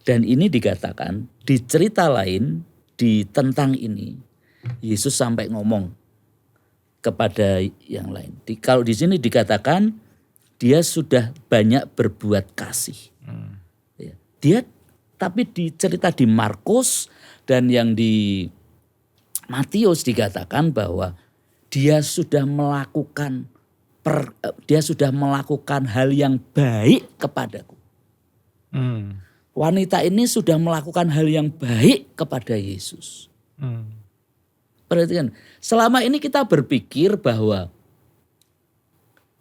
Dan ini dikatakan di cerita lain, tentang ini, Yesus sampai ngomong kepada yang lain. Kalau di sini dikatakan dia sudah banyak berbuat kasih. Tapi di cerita di Markus dan yang di Matius dikatakan bahwa dia sudah melakukan hal yang baik kepadaku. Wanita ini sudah melakukan hal yang baik kepada Yesus. Perhatikan, selama ini kita berpikir bahwa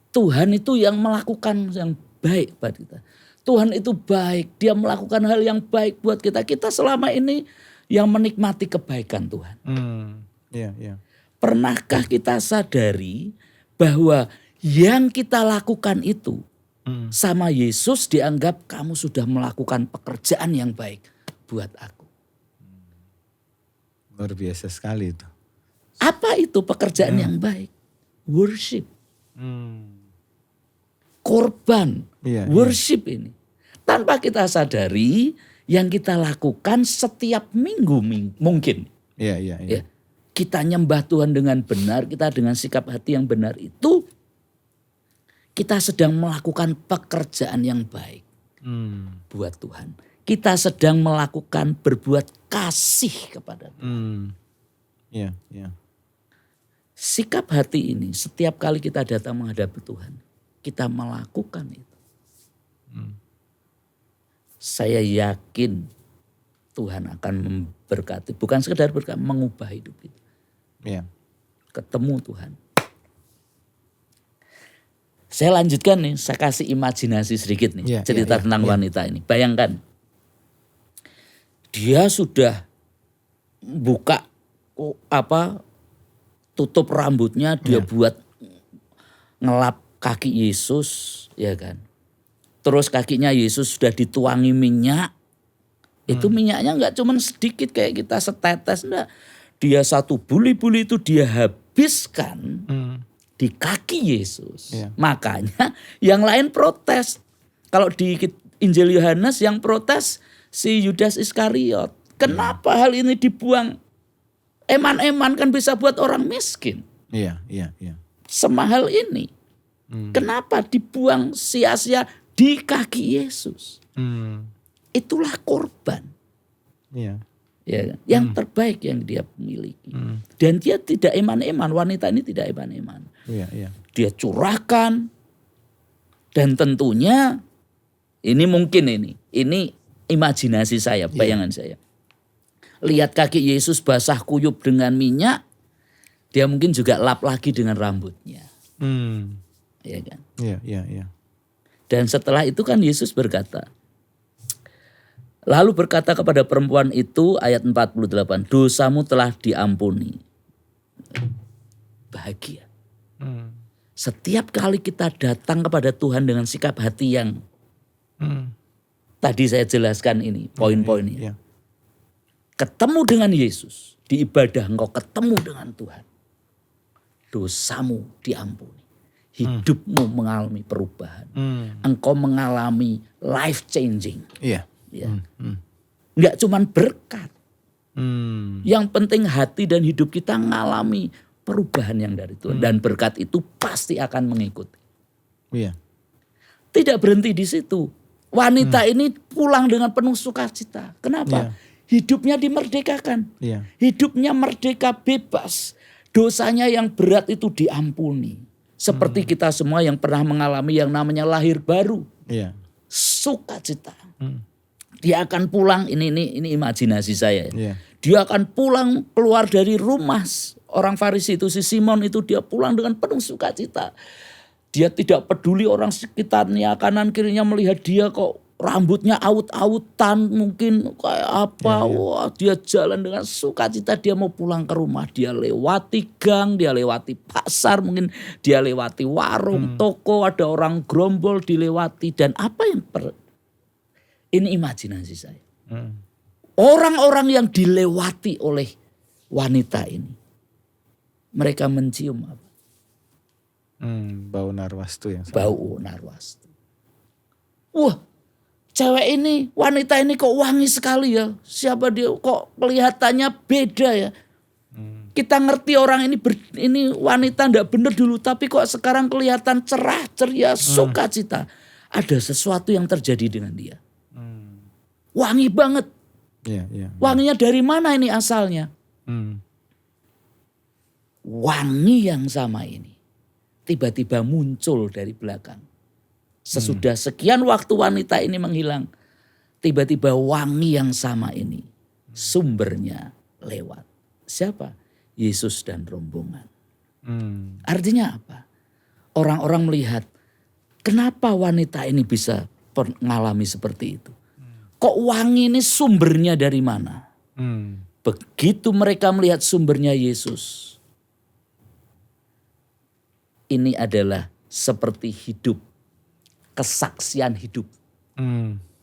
Tuhan itu yang melakukan yang baik buat kita. Tuhan itu baik, dia melakukan hal yang baik buat kita. Kita selama ini yang menikmati kebaikan Tuhan. Pernahkah kita sadari bahwa yang kita lakukan itu sama Yesus dianggap kamu sudah melakukan pekerjaan yang baik buat aku. Luar biasa sekali itu. Apa itu pekerjaan yang baik? Worship. Korban. Worship ini. Tanpa kita sadari yang kita lakukan setiap minggu mungkin. Kita nyembah Tuhan dengan benar, kita dengan sikap hati yang benar itu, kita sedang melakukan pekerjaan yang baik buat Tuhan. Kita sedang melakukan berbuat kasih kepada Tuhan. Sikap hati ini setiap kali kita datang menghadapi Tuhan, kita melakukan itu. Saya yakin Tuhan akan memberkati, bukan sekedar berkati, mengubah hidup kita. Ketemu Tuhan. Saya lanjutkan nih, saya kasih imajinasi sedikit nih, cerita tentang wanita ini. Bayangkan, dia sudah buka tutup rambutnya, dia buat ngelap kaki Yesus, ya kan. Terus kakinya Yesus sudah dituangi minyak. Itu minyaknya nggak cuma sedikit kayak kita setetes, enggak. Dia satu buli-buli itu dia habiskan di kaki Yesus. Makanya yang lain protes. Kalau di Injil Yohanes yang protes si Yudas Iskariot. Kenapa hal ini dibuang? Eman-eman kan bisa buat orang miskin. Iya. Semahal ini. Kenapa dibuang sia-sia di kaki Yesus? Itulah korban. Iya. Ya, yang terbaik yang dia miliki. Dan dia tidak eman-eman, wanita ini tidak eman-eman. Iya. Dia curahkan. Dan tentunya ini mungkin ini imajinasi saya, bayangan saya. Lihat kaki Yesus basah kuyup dengan minyak, dia mungkin juga lap lagi dengan rambutnya. Ya kan? Iya. Dan setelah itu kan Yesus berkata, lalu berkata kepada perempuan itu ayat 48, dosamu telah diampuni. Bahagia. Setiap kali kita datang kepada Tuhan dengan sikap hati yang tadi saya jelaskan ini, poin-poinnya. Ketemu dengan Yesus, di ibadah engkau ketemu dengan Tuhan. Dosamu diampuni. Hidupmu mengalami perubahan. Engkau mengalami life changing. Iya. Enggak cuman berkat. Yang penting hati dan hidup kita mengalami perubahan yang dari Tuhan. Dan berkat itu pasti akan mengikuti. Iya. Tidak berhenti di situ. Wanita ini pulang dengan penuh sukacita. Kenapa? Hidupnya dimerdekakan. Hidupnya merdeka bebas. Dosanya yang berat itu diampuni. Seperti kita semua yang pernah mengalami yang namanya lahir baru. Sukacita. Dia akan pulang, ini imajinasi saya. Dia akan pulang keluar dari rumah orang Farisi itu, si Simon itu dia pulang dengan penuh sukacita. Dia tidak peduli orang sekitarnya, kanan kirinya melihat dia kok rambutnya aut-autan mungkin kayak apa. Wah, dia jalan dengan sukacita, dia mau pulang ke rumah. Dia lewati gang, dia lewati pasar, mungkin dia lewati warung, toko, ada orang gerombol dilewati. Dan apa yang ini imajinasi saya. Orang-orang yang dilewati oleh wanita ini, mereka mencium apa? Bau narwastu yang bau narwastu. Wah, cewek ini, wanita ini kok wangi sekali ya. Siapa dia? Kok kelihatannya beda ya. Kita ngerti orang ini wanita ndak bener dulu, tapi kok sekarang kelihatan cerah, ceria, sukacita. Ada sesuatu yang terjadi dengan dia. Wangi banget. Wanginya dari mana ini asalnya? Wangi yang sama ini tiba-tiba muncul dari belakang. Sesudah sekian waktu wanita ini menghilang, tiba-tiba wangi yang sama ini sumbernya lewat. Siapa? Yesus dan rombongan. Artinya apa? Orang-orang melihat, kenapa wanita ini bisa mengalami seperti itu? Kok wangi ini sumbernya dari mana? Begitu mereka melihat sumbernya Yesus, ini adalah seperti hidup. Kesaksian hidup.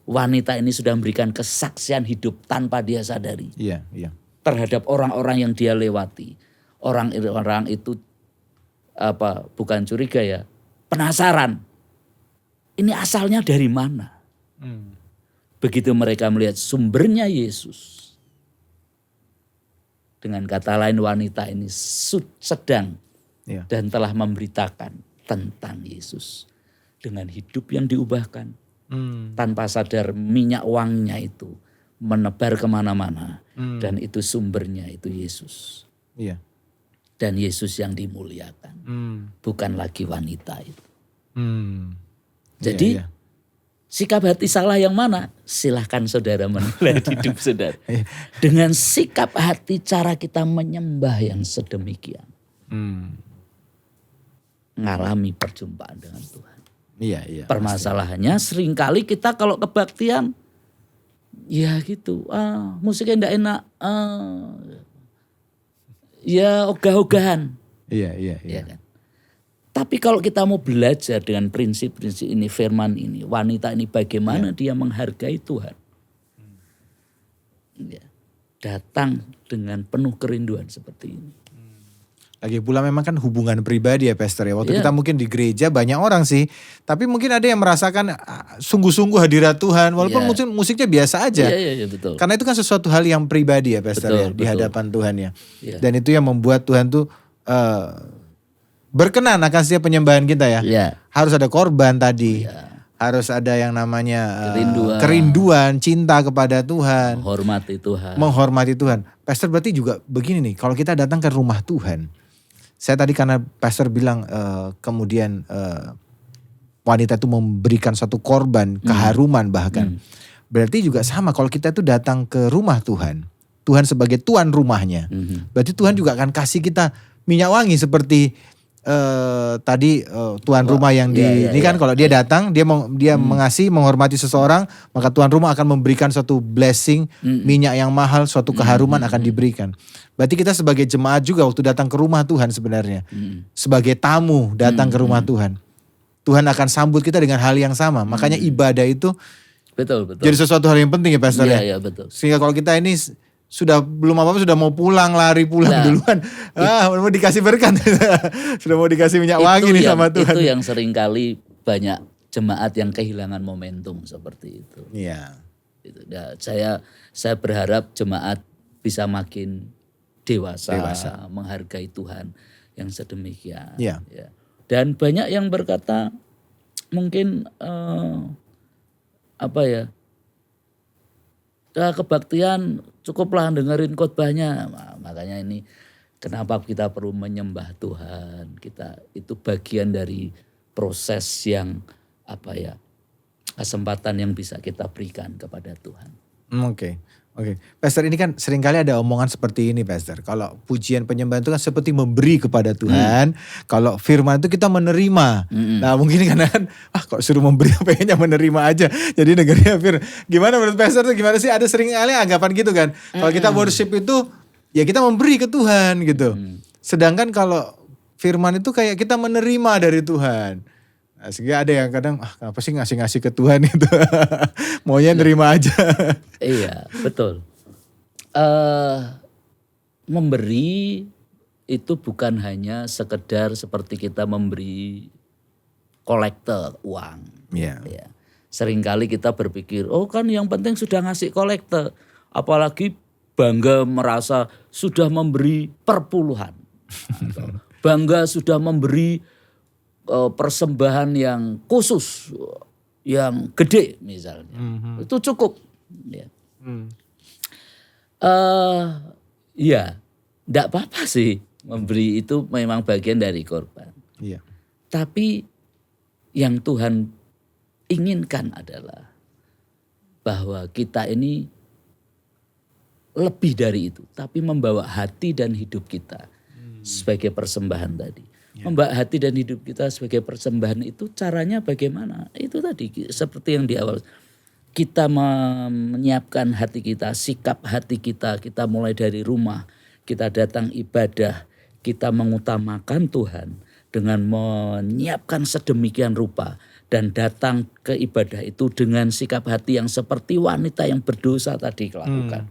Wanita ini sudah memberikan kesaksian hidup tanpa dia sadari. Terhadap orang-orang yang dia lewati. Orang-orang itu bukan curiga ya, penasaran. Ini asalnya dari mana? Begitu mereka melihat sumbernya Yesus. Dengan kata lain wanita ini sedang dan telah memberitakan tentang Yesus. Dengan hidup yang diubahkan. Tanpa sadar minyak wanginya itu menebar kemana-mana. Dan itu sumbernya itu Yesus. Dan Yesus yang dimuliakan. Bukan lagi wanita itu. Jadi sikap hati salah yang mana? Silahkan saudara menilai hidup saudara. Dengan sikap hati cara kita menyembah yang sedemikian. Ngalami perjumpaan dengan Tuhan. Permasalahannya seringkali kita kalau kebaktian, ya gitu, musiknya enggak enak, ya ogah-ogahan. Iya. Ya kan? Tapi kalau kita mau belajar dengan prinsip-prinsip ini, firman ini, wanita ini bagaimana dia menghargai Tuhan. Ya, datang dengan penuh kerinduan seperti ini. Lagi pula memang kan hubungan pribadi ya Pastor ya. Waktu Iya. kita mungkin di gereja banyak orang sih. Tapi mungkin ada yang merasakan sungguh-sungguh hadirat Tuhan. Walaupun Iya. musiknya biasa aja. Iya, betul. Karena itu kan sesuatu hal yang pribadi ya Pastor ya. Di Betul. hadapan Tuhan ya. Iya. Dan itu yang membuat Tuhan tuh berkenan akan setiap penyembahan kita ya. Iya. Harus ada korban tadi. Iya. Harus ada yang namanya Kerinduan. cinta kepada Tuhan. Menghormati Tuhan. Pastor berarti juga begini nih, kalau kita datang ke rumah Tuhan. Saya tadi karena Pastor bilang kemudian wanita itu memberikan satu korban, keharuman bahkan. Berarti juga sama kalau kita itu datang ke rumah Tuhan. Tuhan sebagai tuan rumahnya. Berarti Tuhan juga akan kasih kita minyak wangi seperti tadi tuan rumah yang ini kan kalau dia datang dia mengasihi menghormati seseorang, maka tuan rumah akan memberikan suatu blessing, minyak yang mahal, suatu keharuman akan diberikan. Berarti kita sebagai jemaat juga waktu datang ke rumah Tuhan sebenarnya sebagai tamu datang ke rumah Tuhan, Tuhan akan sambut kita dengan hal yang sama. Makanya ibadah itu betul. jadi sesuatu hal yang penting ya Pastor ya. Iya, betul. Sehingga kalau kita ini sudah belum apa-apa sudah mau pulang, lari pulang duluan. Mau dikasih berkat. Sudah mau dikasih minyak wangi nih sama Tuhan. Itu yang seringkali banyak jemaat yang kehilangan momentum seperti itu. Iya. Gitu. Nah, saya berharap jemaat bisa makin dewasa. Menghargai Tuhan yang sedemikian. Iya. Ya. Dan banyak yang berkata mungkin kebaktian cukuplah dengerin khotbahnya. Nah, makanya ini kenapa kita perlu menyembah Tuhan. Kita itu bagian dari proses yang kesempatan yang bisa kita berikan kepada Tuhan. Oke. Pastor, ini kan seringkali ada omongan seperti ini Pastor. Kalau pujian penyembahan itu kan seperti memberi kepada Tuhan. Kalau firman itu kita menerima. Nah mungkin karena kan kok suruh memberi pengennya menerima aja. Jadi dengarnya firman. Gimana menurut Pastor itu gimana sih? Ada seringkali anggapan gitu kan. Kalau kita worship itu ya kita memberi ke Tuhan gitu. Sedangkan kalau firman itu kayak kita menerima dari Tuhan. Nah, sehingga ada yang kadang kenapa sih ngasih-ngasih ke Tuhan itu. Maunya nerima aja. Iya, betul. Memberi itu bukan hanya sekedar seperti kita memberi kolekte uang. Iya. Ya. Seringkali kita berpikir, kan yang penting sudah ngasih kolekte. Apalagi bangga merasa sudah memberi perpuluhan. Atau bangga sudah memberi persembahan yang khusus, yang gede misalnya. Itu cukup. Ya. Enggak apa-apa sih memberi itu memang bagian dari korban. Iya. Tapi yang Tuhan inginkan adalah bahwa kita ini lebih dari itu, tapi membawa hati dan hidup kita sebagai persembahan tadi. Membawa hati dan hidup kita sebagai persembahan itu caranya bagaimana? Itu tadi seperti yang di awal. Kita menyiapkan hati kita, sikap hati kita mulai dari rumah. Kita datang ibadah, kita mengutamakan Tuhan dengan menyiapkan sedemikian rupa. Dan datang ke ibadah itu dengan sikap hati yang seperti wanita yang berdosa tadi lakukan.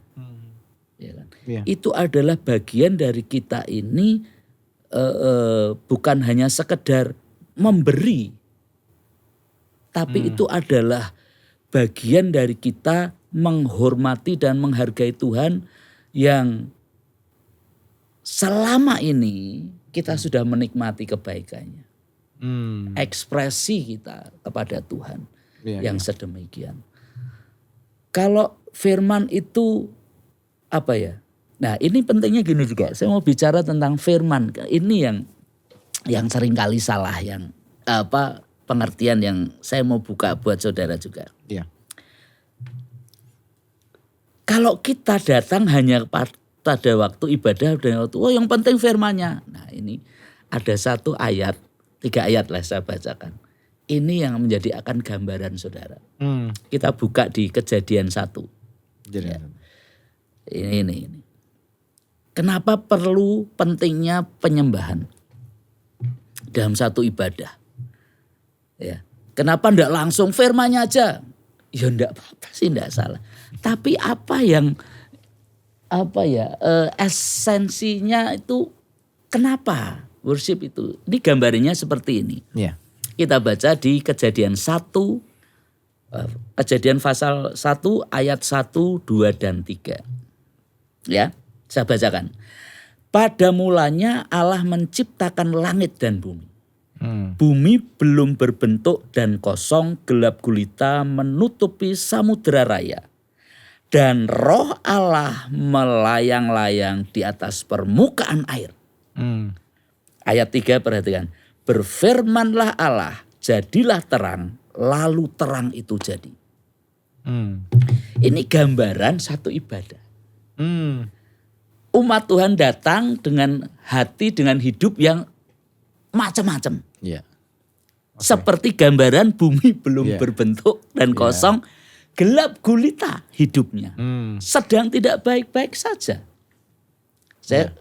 Ya kan? Yeah. Itu adalah bagian dari kita ini bukan hanya sekedar memberi, tapi itu adalah bagian dari kita menghormati dan menghargai Tuhan yang selama ini kita sudah menikmati kebaikannya. Ekspresi kita kepada Tuhan yang sedemikian. Kalau firman itu Nah ini pentingnya gini juga, saya mau bicara tentang firman. Ini yang seringkali salah, yang pengertian yang saya mau buka buat saudara juga. Iya. Kalau kita datang hanya pada waktu ibadah, yang penting firmannya. Nah ini ada satu ayat, 3 ayat lah saya bacakan. Ini yang menjadi akan gambaran saudara. Kita buka di Kejadian 1. Ya. Ini. Kenapa perlu pentingnya penyembahan? dalam satu ibadah. Ya. Kenapa enggak langsung firman-Nya aja? Ya enggak apa-apa sih, enggak salah. Tapi esensinya itu kenapa worship itu? Ini gambarnya seperti ini. Ya. Kita baca di Kejadian pasal 1 ayat 1, 2 dan 3. Ya, saya bacakan. Pada mulanya Allah menciptakan langit dan bumi. Bumi belum berbentuk dan kosong, gelap gulita menutupi samudera raya. Dan roh Allah melayang-layang di atas permukaan air. Ayat 3 perhatikan. Berfirmanlah Allah, jadilah terang, lalu terang itu jadi. Ini gambaran satu ibadah. Umat Tuhan datang dengan hati, dengan hidup yang macam-macam. Ya. Seperti gambaran bumi belum berbentuk dan kosong, gelap gulita hidupnya. Sedang tidak baik-baik saja. Saya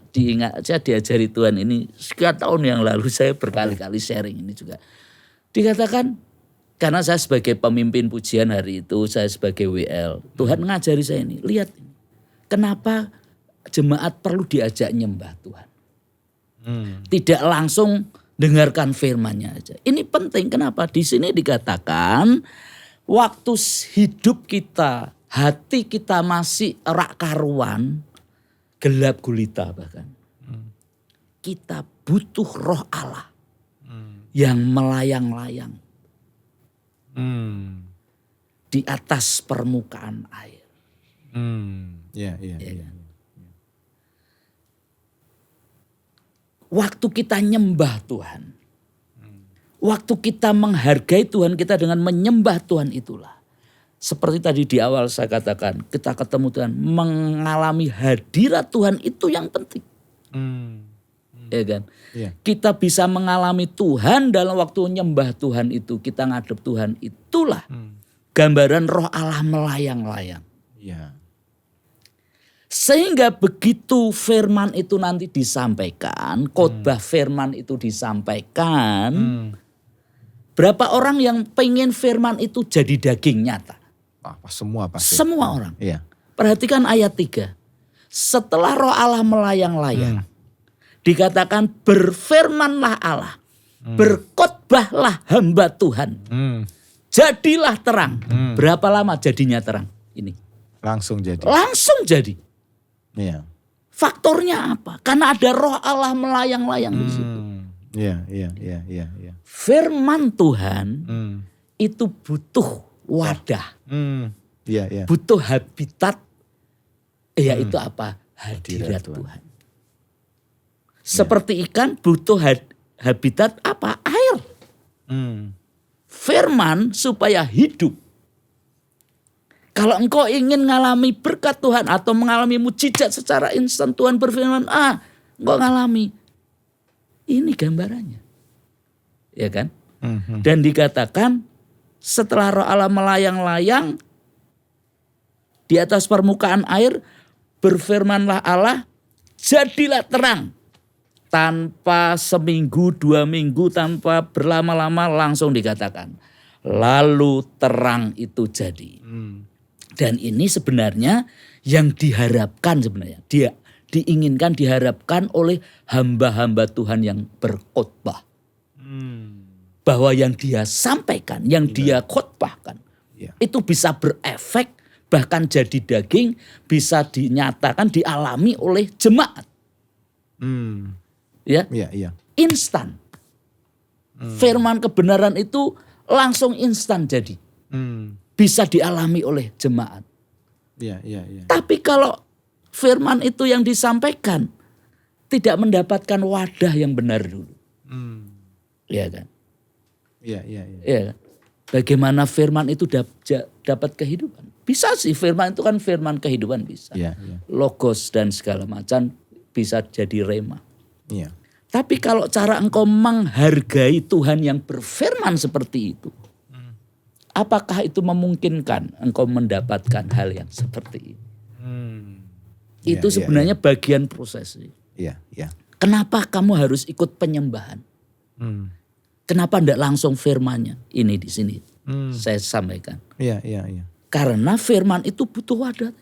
diajari Tuhan ini sekian tahun yang lalu, saya berkali-kali sharing ini juga. Dikatakan, karena saya sebagai pemimpin pujian hari itu, saya sebagai WL, Tuhan ngajari saya ini, lihat ini. Kenapa jemaat perlu diajak nyembah Tuhan. Tidak langsung dengarkan firman-Nya aja. Ini penting, kenapa? Di sini dikatakan waktu hidup kita, hati kita masih rak karuan, gelap gulita bahkan. Kita butuh roh Allah yang melayang-layang di atas permukaan air. Ya. Waktu kita nyembah Tuhan, waktu kita menghargai Tuhan, kita dengan menyembah Tuhan itulah. Seperti tadi di awal saya katakan, kita ketemu Tuhan, mengalami hadirat Tuhan itu yang penting. Ya kan? Yeah. Kita bisa mengalami Tuhan dalam waktu nyembah Tuhan itu, kita ngadep Tuhan, itulah gambaran roh Allah melayang-layang. Yeah. Sehingga begitu firman itu nanti disampaikan, khotbah firman itu disampaikan, berapa orang yang pengen firman itu jadi daging nyata? Semua pasti. Semua orang. Iya. Perhatikan ayat 3. Setelah roh Allah melayang-layang, dikatakan berfirmanlah Allah, berkhotbahlah hamba Tuhan, jadilah terang. Berapa lama jadinya terang? Ini. Langsung jadi. Langsung jadi. Iya. Faktornya apa? Karena ada roh Allah melayang-layang di situ. Iya. Firman Tuhan itu butuh wadah. Iya. Butuh habitat. Yaitu apa? Hadirat Tuhan. Seperti ikan butuh habitat apa? Air. Firman supaya hidup. Kalau engkau ingin mengalami berkat Tuhan atau mengalami mujizat secara instan, Tuhan berfirman, engkau ngalami. Ini gambarannya. Ya kan? Dan dikatakan setelah roh Allah melayang-layang di atas permukaan air, berfirmanlah Allah, jadilah terang. Tanpa seminggu, 2 minggu, tanpa berlama-lama langsung dikatakan. Lalu terang itu jadi. Dan ini sebenarnya yang diharapkan sebenarnya. Dia diinginkan, diharapkan oleh hamba-hamba Tuhan yang berkhotbah. Bahwa yang dia sampaikan, yang dia khotbahkan. Itu bisa berefek, bahkan jadi daging, bisa dinyatakan, dialami oleh jemaat. Ya, instan. Firman kebenaran itu langsung instan jadi. Bisa dialami oleh jemaat. Tapi kalau firman itu yang disampaikan tidak mendapatkan wadah yang benar dulu. Iya kan? Iya. Bagaimana firman itu dapat kehidupan? Bisa sih, firman itu kan firman kehidupan bisa. Logos dan segala macam bisa jadi rema. Tapi kalau cara engkau menghargai Tuhan yang berfirman seperti itu, apakah itu memungkinkan engkau mendapatkan hal yang seperti ini? Itu sebenarnya bagian proses. Iya. Kenapa kamu harus ikut penyembahan? Kenapa tidak langsung firman-Nya? Ini di sini saya sampaikan. Iya. Karena firman itu butuh wadah.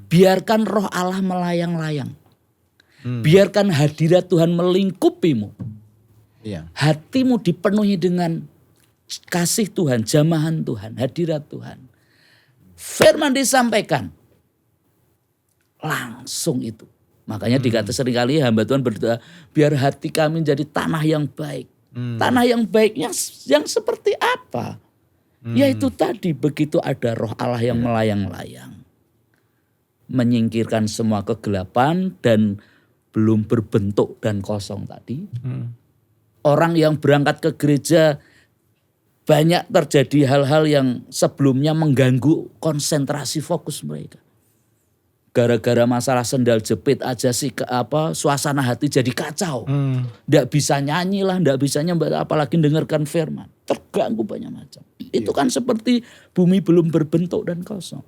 Biarkan roh Allah melayang-layang. Biarkan hadirat Tuhan melingkupimu. Iya. Hatimu dipenuhi dengan kasih Tuhan, jamahan Tuhan, hadirat Tuhan. Firman disampaikan. Langsung itu. Makanya dikata seringkali hamba Tuhan berdoa, biar hati kami jadi tanah yang baik. Tanah yang baik yang seperti apa? Yaitu tadi begitu ada roh Allah yang melayang-layang. Menyingkirkan semua kegelapan dan belum berbentuk dan kosong tadi. Orang yang berangkat ke gereja banyak terjadi hal-hal yang sebelumnya mengganggu konsentrasi fokus mereka. Gara-gara masalah sendal jepit aja sih suasana hati jadi kacau. Nggak bisa nyanyi lah, nggak bisa nyembah, apalagi dengarkan firman. Terganggu banyak macam. Itu kan seperti bumi belum berbentuk dan kosong.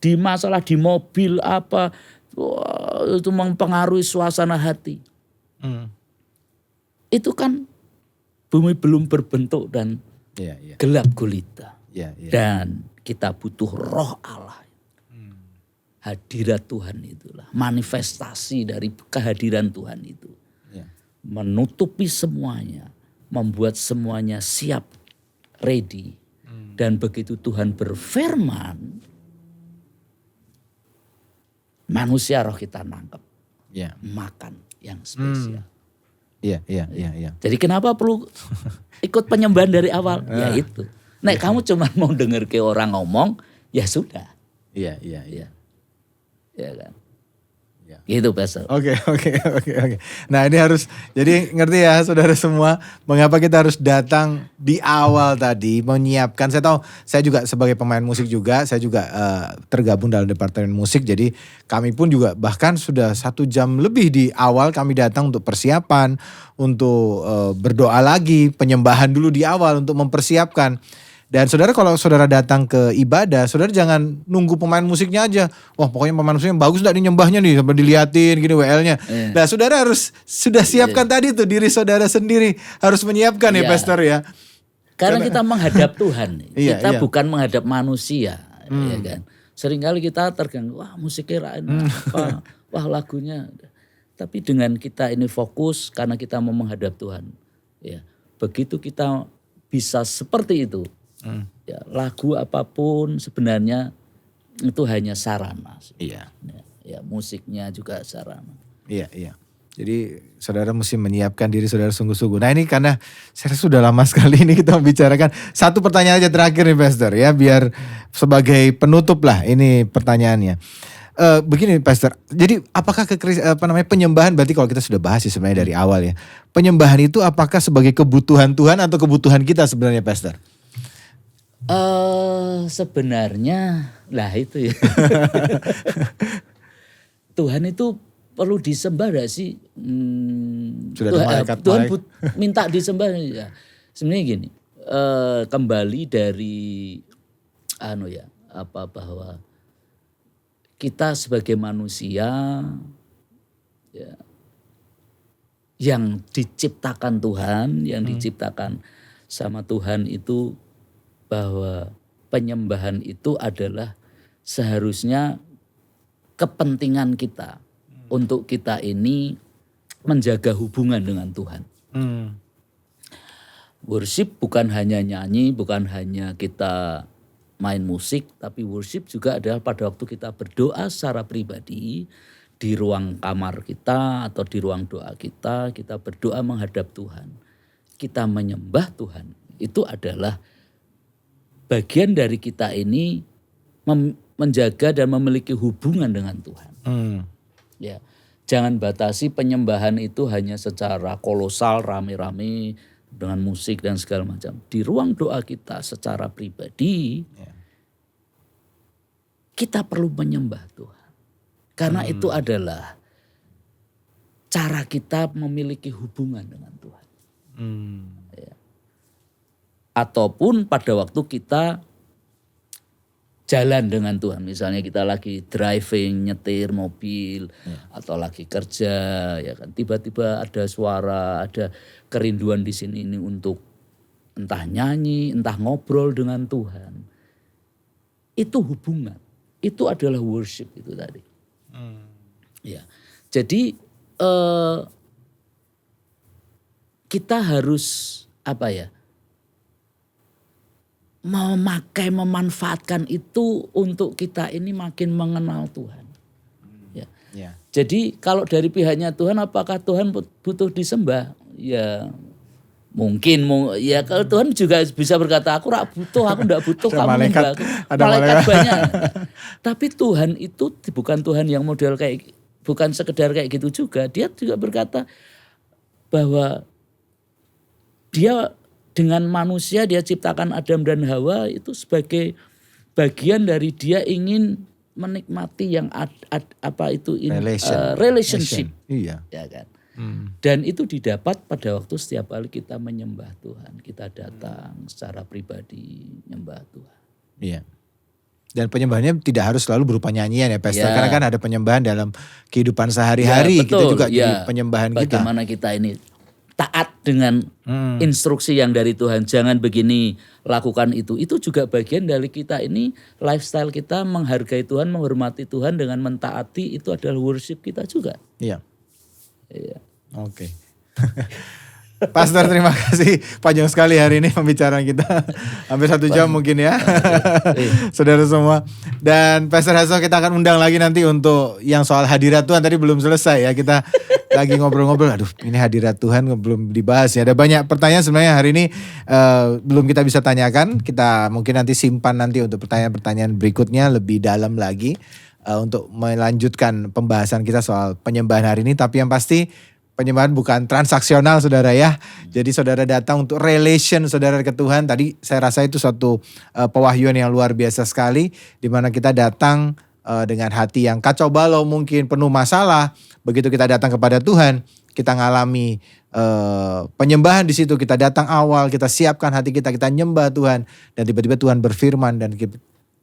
Di masalah di mobil itu mempengaruhi suasana hati. Itu kan bumi belum berbentuk dan gelap gulita. Dan kita butuh roh Allah. Hadirat Tuhan itulah, manifestasi dari kehadiran Tuhan itu. Menutupi semuanya, membuat semuanya siap, ready. Dan begitu Tuhan berfirman, manusia roh kita nangkep. Makan yang spesial. Iya. Jadi kenapa perlu ikut penyembahan dari awal? Ya itu. Nek kamu cuma mau denger ke orang ngomong, ya sudah. Iya. Ya kan. Gitu Pastor. Oke. Nah ini harus, jadi ngerti ya saudara semua, mengapa kita harus datang di awal tadi, menyiapkan. Saya tahu, saya juga sebagai pemain musik juga, saya juga tergabung dalam departemen musik. Jadi kami pun juga bahkan sudah 1 jam lebih di awal kami datang untuk persiapan, untuk berdoa lagi, penyembahan dulu di awal untuk mempersiapkan. Dan saudara kalau saudara datang ke ibadah, saudara jangan nunggu pemain musiknya aja. Wah pokoknya pemain musiknya bagus gak nih nyembahnya nih, sampai diliatin gini WL-nya. Nah saudara harus sudah siapkan tadi tuh, diri saudara sendiri harus menyiapkan ya Pastor ya. Karena kita menghadap Tuhan, kita bukan menghadap manusia. Ya kan? Seringkali kita terganggu, wah musiknya apa, wah lagunya. Tapi dengan kita ini fokus karena kita mau menghadap Tuhan. Ya, begitu kita bisa seperti itu. Ya, lagu apapun sebenarnya itu hanya sarana. Iya. Ya, musiknya juga sarana. Iya. Jadi saudara mesti menyiapkan diri saudara sungguh-sungguh. Nah ini karena saya sudah lama sekali ini kita membicarakan. Satu pertanyaan aja terakhir nih Pastor ya, biar sebagai penutup lah ini pertanyaannya. Begini Pastor, jadi apakah penyembahan, berarti kalau kita sudah bahas sih sebenarnya dari awal ya. Penyembahan itu apakah sebagai kebutuhan Tuhan atau kebutuhan kita sebenarnya Pastor? Sebenarnya lah itu ya. Tuhan itu perlu disembah gak sih? Tuhan minta disembah ya. Sebenarnya gini, kembali dari bahwa kita sebagai manusia ya, yang diciptakan Tuhan, yang diciptakan sama Tuhan itu, bahwa penyembahan itu adalah seharusnya kepentingan kita untuk kita ini menjaga hubungan dengan Tuhan. Worship bukan hanya nyanyi, bukan hanya kita main musik, tapi worship juga adalah pada waktu kita berdoa secara pribadi di ruang kamar kita atau di ruang doa kita berdoa menghadap Tuhan. Kita menyembah Tuhan. Itu adalah bagian dari kita ini menjaga dan memiliki hubungan dengan Tuhan. Ya, jangan batasi penyembahan itu hanya secara kolosal, rame-rame dengan musik dan segala macam. Di ruang doa kita secara pribadi, kita perlu menyembah Tuhan. Karena itu adalah cara kita memiliki hubungan dengan Tuhan. Ya. Ataupun pada waktu kita jalan dengan Tuhan. Misalnya kita lagi driving, nyetir mobil, atau lagi kerja, ya kan. Tiba-tiba ada suara, ada kerinduan di sini ini untuk entah nyanyi, entah ngobrol dengan Tuhan. Itu hubungan, itu adalah worship itu tadi. Ya, jadi kita harus apa ya? Memanfaatkan itu untuk kita ini makin mengenal Tuhan. Ya. Jadi kalau dari pihaknya Tuhan, apakah Tuhan butuh disembah? Ya mungkin, ya kalau Tuhan juga bisa berkata, aku enggak butuh kamu menyembah aku. Malaikat banyak. Tapi Tuhan itu bukan Tuhan yang model bukan sekedar kayak gitu juga. Dia juga berkata bahwa dia dengan manusia, dia ciptakan Adam dan Hawa itu sebagai bagian dari dia ingin menikmati yang relationship. Iya. Ya kan? Dan itu didapat pada waktu setiap kali kita menyembah Tuhan. Kita datang secara pribadi menyembah Tuhan. Iya. Dan penyembahannya tidak harus selalu berupa nyanyian ya Pastor. Karena kan ada penyembahan dalam kehidupan sehari-hari. Ya, kita juga jadi penyembahan kita. Bagaimana kita ini taat dengan instruksi yang dari Tuhan. Jangan begini, lakukan itu. Itu juga bagian dari kita ini, lifestyle kita menghargai Tuhan, menghormati Tuhan dengan mentaati, itu adalah worship kita juga. Iya. Oke. Pastor, terima kasih. Panjang sekali hari ini pembicaraan kita. Hampir 1 jam mungkin ya. Saudara semua. Dan Pastor Hasso kita akan undang lagi nanti untuk yang soal hadirat Tuhan. Tadi belum selesai ya. Kita lagi ngobrol-ngobrol. Aduh, ini hadirat Tuhan belum dibahas ya. Ada banyak pertanyaan sebenarnya hari ini belum kita bisa tanyakan. Kita mungkin nanti simpan nanti untuk pertanyaan-pertanyaan berikutnya lebih dalam lagi. Untuk melanjutkan pembahasan kita soal penyembahan hari ini. Tapi yang pasti penyembahan bukan transaksional saudara ya. Jadi saudara datang untuk relation saudara ke Tuhan. Tadi saya rasa itu suatu pewahyuan yang luar biasa sekali. Dimana kita datang dengan hati yang kacau balau mungkin penuh masalah. Begitu kita datang kepada Tuhan, kita ngalami penyembahan di situ. Kita datang awal, kita siapkan hati kita, kita nyembah Tuhan. Dan tiba-tiba Tuhan berfirman dan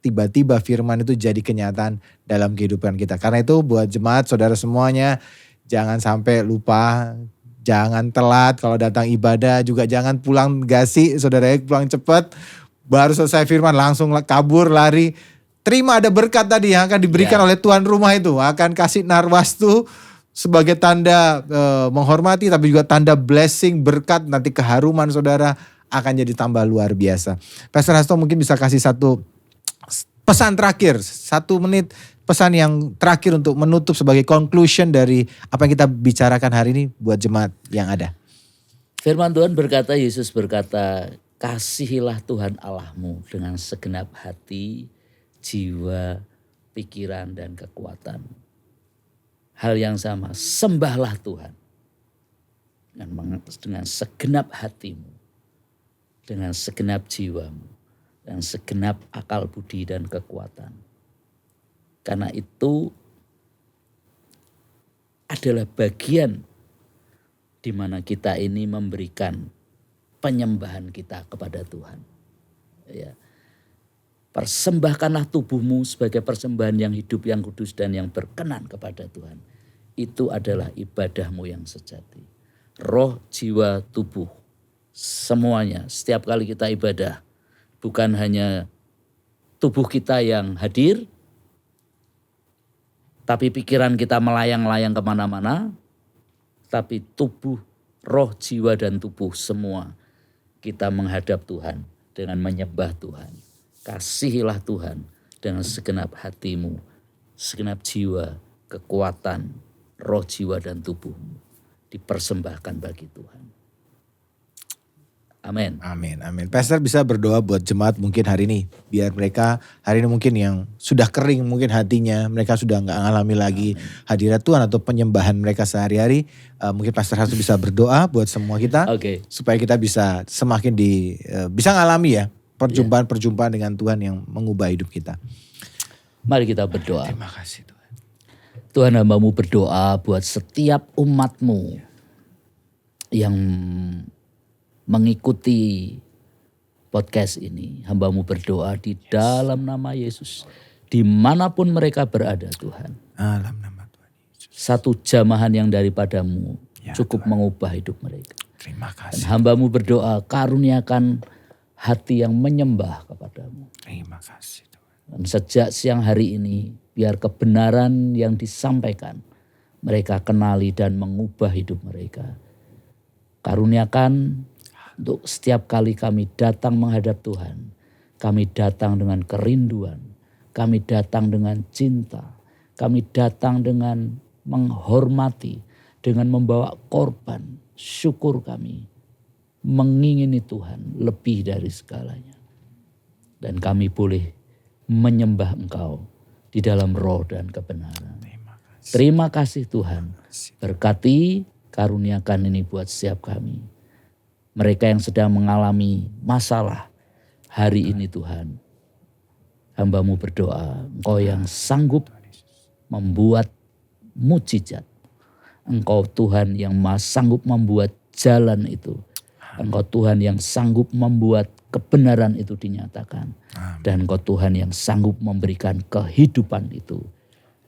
tiba-tiba firman itu jadi kenyataan dalam kehidupan kita. Karena itu buat jemaat saudara semuanya, jangan sampai lupa, jangan telat kalau datang ibadah, juga jangan pulang gasi, saudara pulang cepat, baru selesai firman langsung kabur, lari. Terima ada berkat tadi yang akan diberikan oleh tuan rumah itu, akan kasih narwastu sebagai tanda menghormati, tapi juga tanda blessing, berkat, nanti keharuman saudara akan jadi tambah luar biasa. Pastor Hasto mungkin bisa kasih satu pesan terakhir, 1 menit pesan yang terakhir untuk menutup sebagai conclusion dari apa yang kita bicarakan hari ini buat jemaat yang ada. Firman Tuhan berkata, Yesus berkata, kasihilah Tuhan Allahmu dengan segenap hati, jiwa, pikiran, dan kekuatan. Hal yang sama, sembahlah Tuhan dengan segenap hatimu, dengan segenap jiwamu, dan segenap akal budi dan kekuatan. Karena itu adalah bagian di mana kita ini memberikan penyembahan kita kepada Tuhan. Ya. Persembahkanlah tubuhmu sebagai persembahan yang hidup, yang kudus, dan yang berkenan kepada Tuhan. Itu adalah ibadahmu yang sejati. Roh, jiwa, tubuh, semuanya. Setiap kali kita ibadah, bukan hanya tubuh kita yang hadir, tapi pikiran kita melayang-layang kemana-mana, tapi tubuh, roh, jiwa, dan tubuh semua kita menghadap Tuhan dengan menyembah Tuhan. Kasihilah Tuhan dengan segenap hatimu, segenap jiwa, kekuatan, roh, jiwa, dan tubuhmu. Dipersembahkan bagi Tuhan. Amin. Amin, amin. Pastor bisa berdoa buat jemaat mungkin hari ini. Biar mereka hari ini mungkin yang sudah kering mungkin hatinya. Mereka sudah gak ngalami lagi hadirat Tuhan atau penyembahan mereka sehari-hari. Mungkin Pastor Hasso bisa berdoa buat semua kita. Supaya kita bisa semakin bisa ngalami ya. Perjumpaan-perjumpaan dengan Tuhan yang mengubah hidup kita. Mari kita berdoa. Terima kasih Tuhan. Tuhan, hamba-Mu berdoa buat setiap umat-Mu yang mengikuti podcast ini. Hamba-Mu berdoa di dalam nama Yesus. Dimanapun mereka berada Tuhan. Dalam nama Tuhan Yesus. Satu jamahan yang daripadamu Ya, cukup mengubah hidup mereka. Terima Dan kasih. hamba-Mu berdoa karuniakan hati yang menyembah kepadamu. Terima kasih Tuhan. Dan sejak siang hari ini biar kebenaran yang disampaikan mereka kenali dan mengubah hidup mereka. Karuniakan untuk setiap kali kami datang menghadap Tuhan. Kami datang dengan kerinduan. Kami datang dengan cinta. Kami datang dengan menghormati. Dengan membawa korban syukur kami. Mengingini Tuhan lebih dari segalanya. Dan kami boleh menyembah Engkau di dalam roh dan kebenaran. Terima kasih Tuhan. Berkati karuniakan ini buat setiap kami. Mereka yang sedang mengalami masalah hari ini Tuhan. Hamba-Mu berdoa, Engkau yang sanggup membuat mujizat. Engkau Tuhan yang sanggup membuat jalan itu. Engkau Tuhan yang sanggup membuat kebenaran itu dinyatakan. Dan Engkau Tuhan yang sanggup memberikan kehidupan itu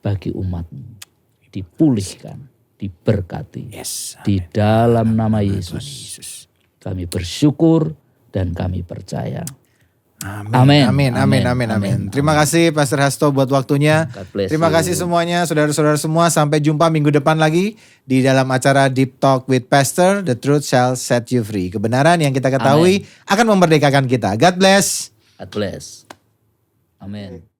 bagi umat-Mu. Dipulihkan, diberkati. Yes. Di dalam nama Tuhan Yesus. Yesus. Kami bersyukur dan kami percaya. Amin. Amin. Amin. Terima kasih Pastor Hasto buat waktunya. God bless Terima you. kasih semuanya saudara-saudara semua. Sampai jumpa minggu depan lagi di dalam acara Deep Talk with Pastor. The truth shall set you free. Kebenaran yang kita ketahui akan memerdekakan kita. God bless. God bless. Amin.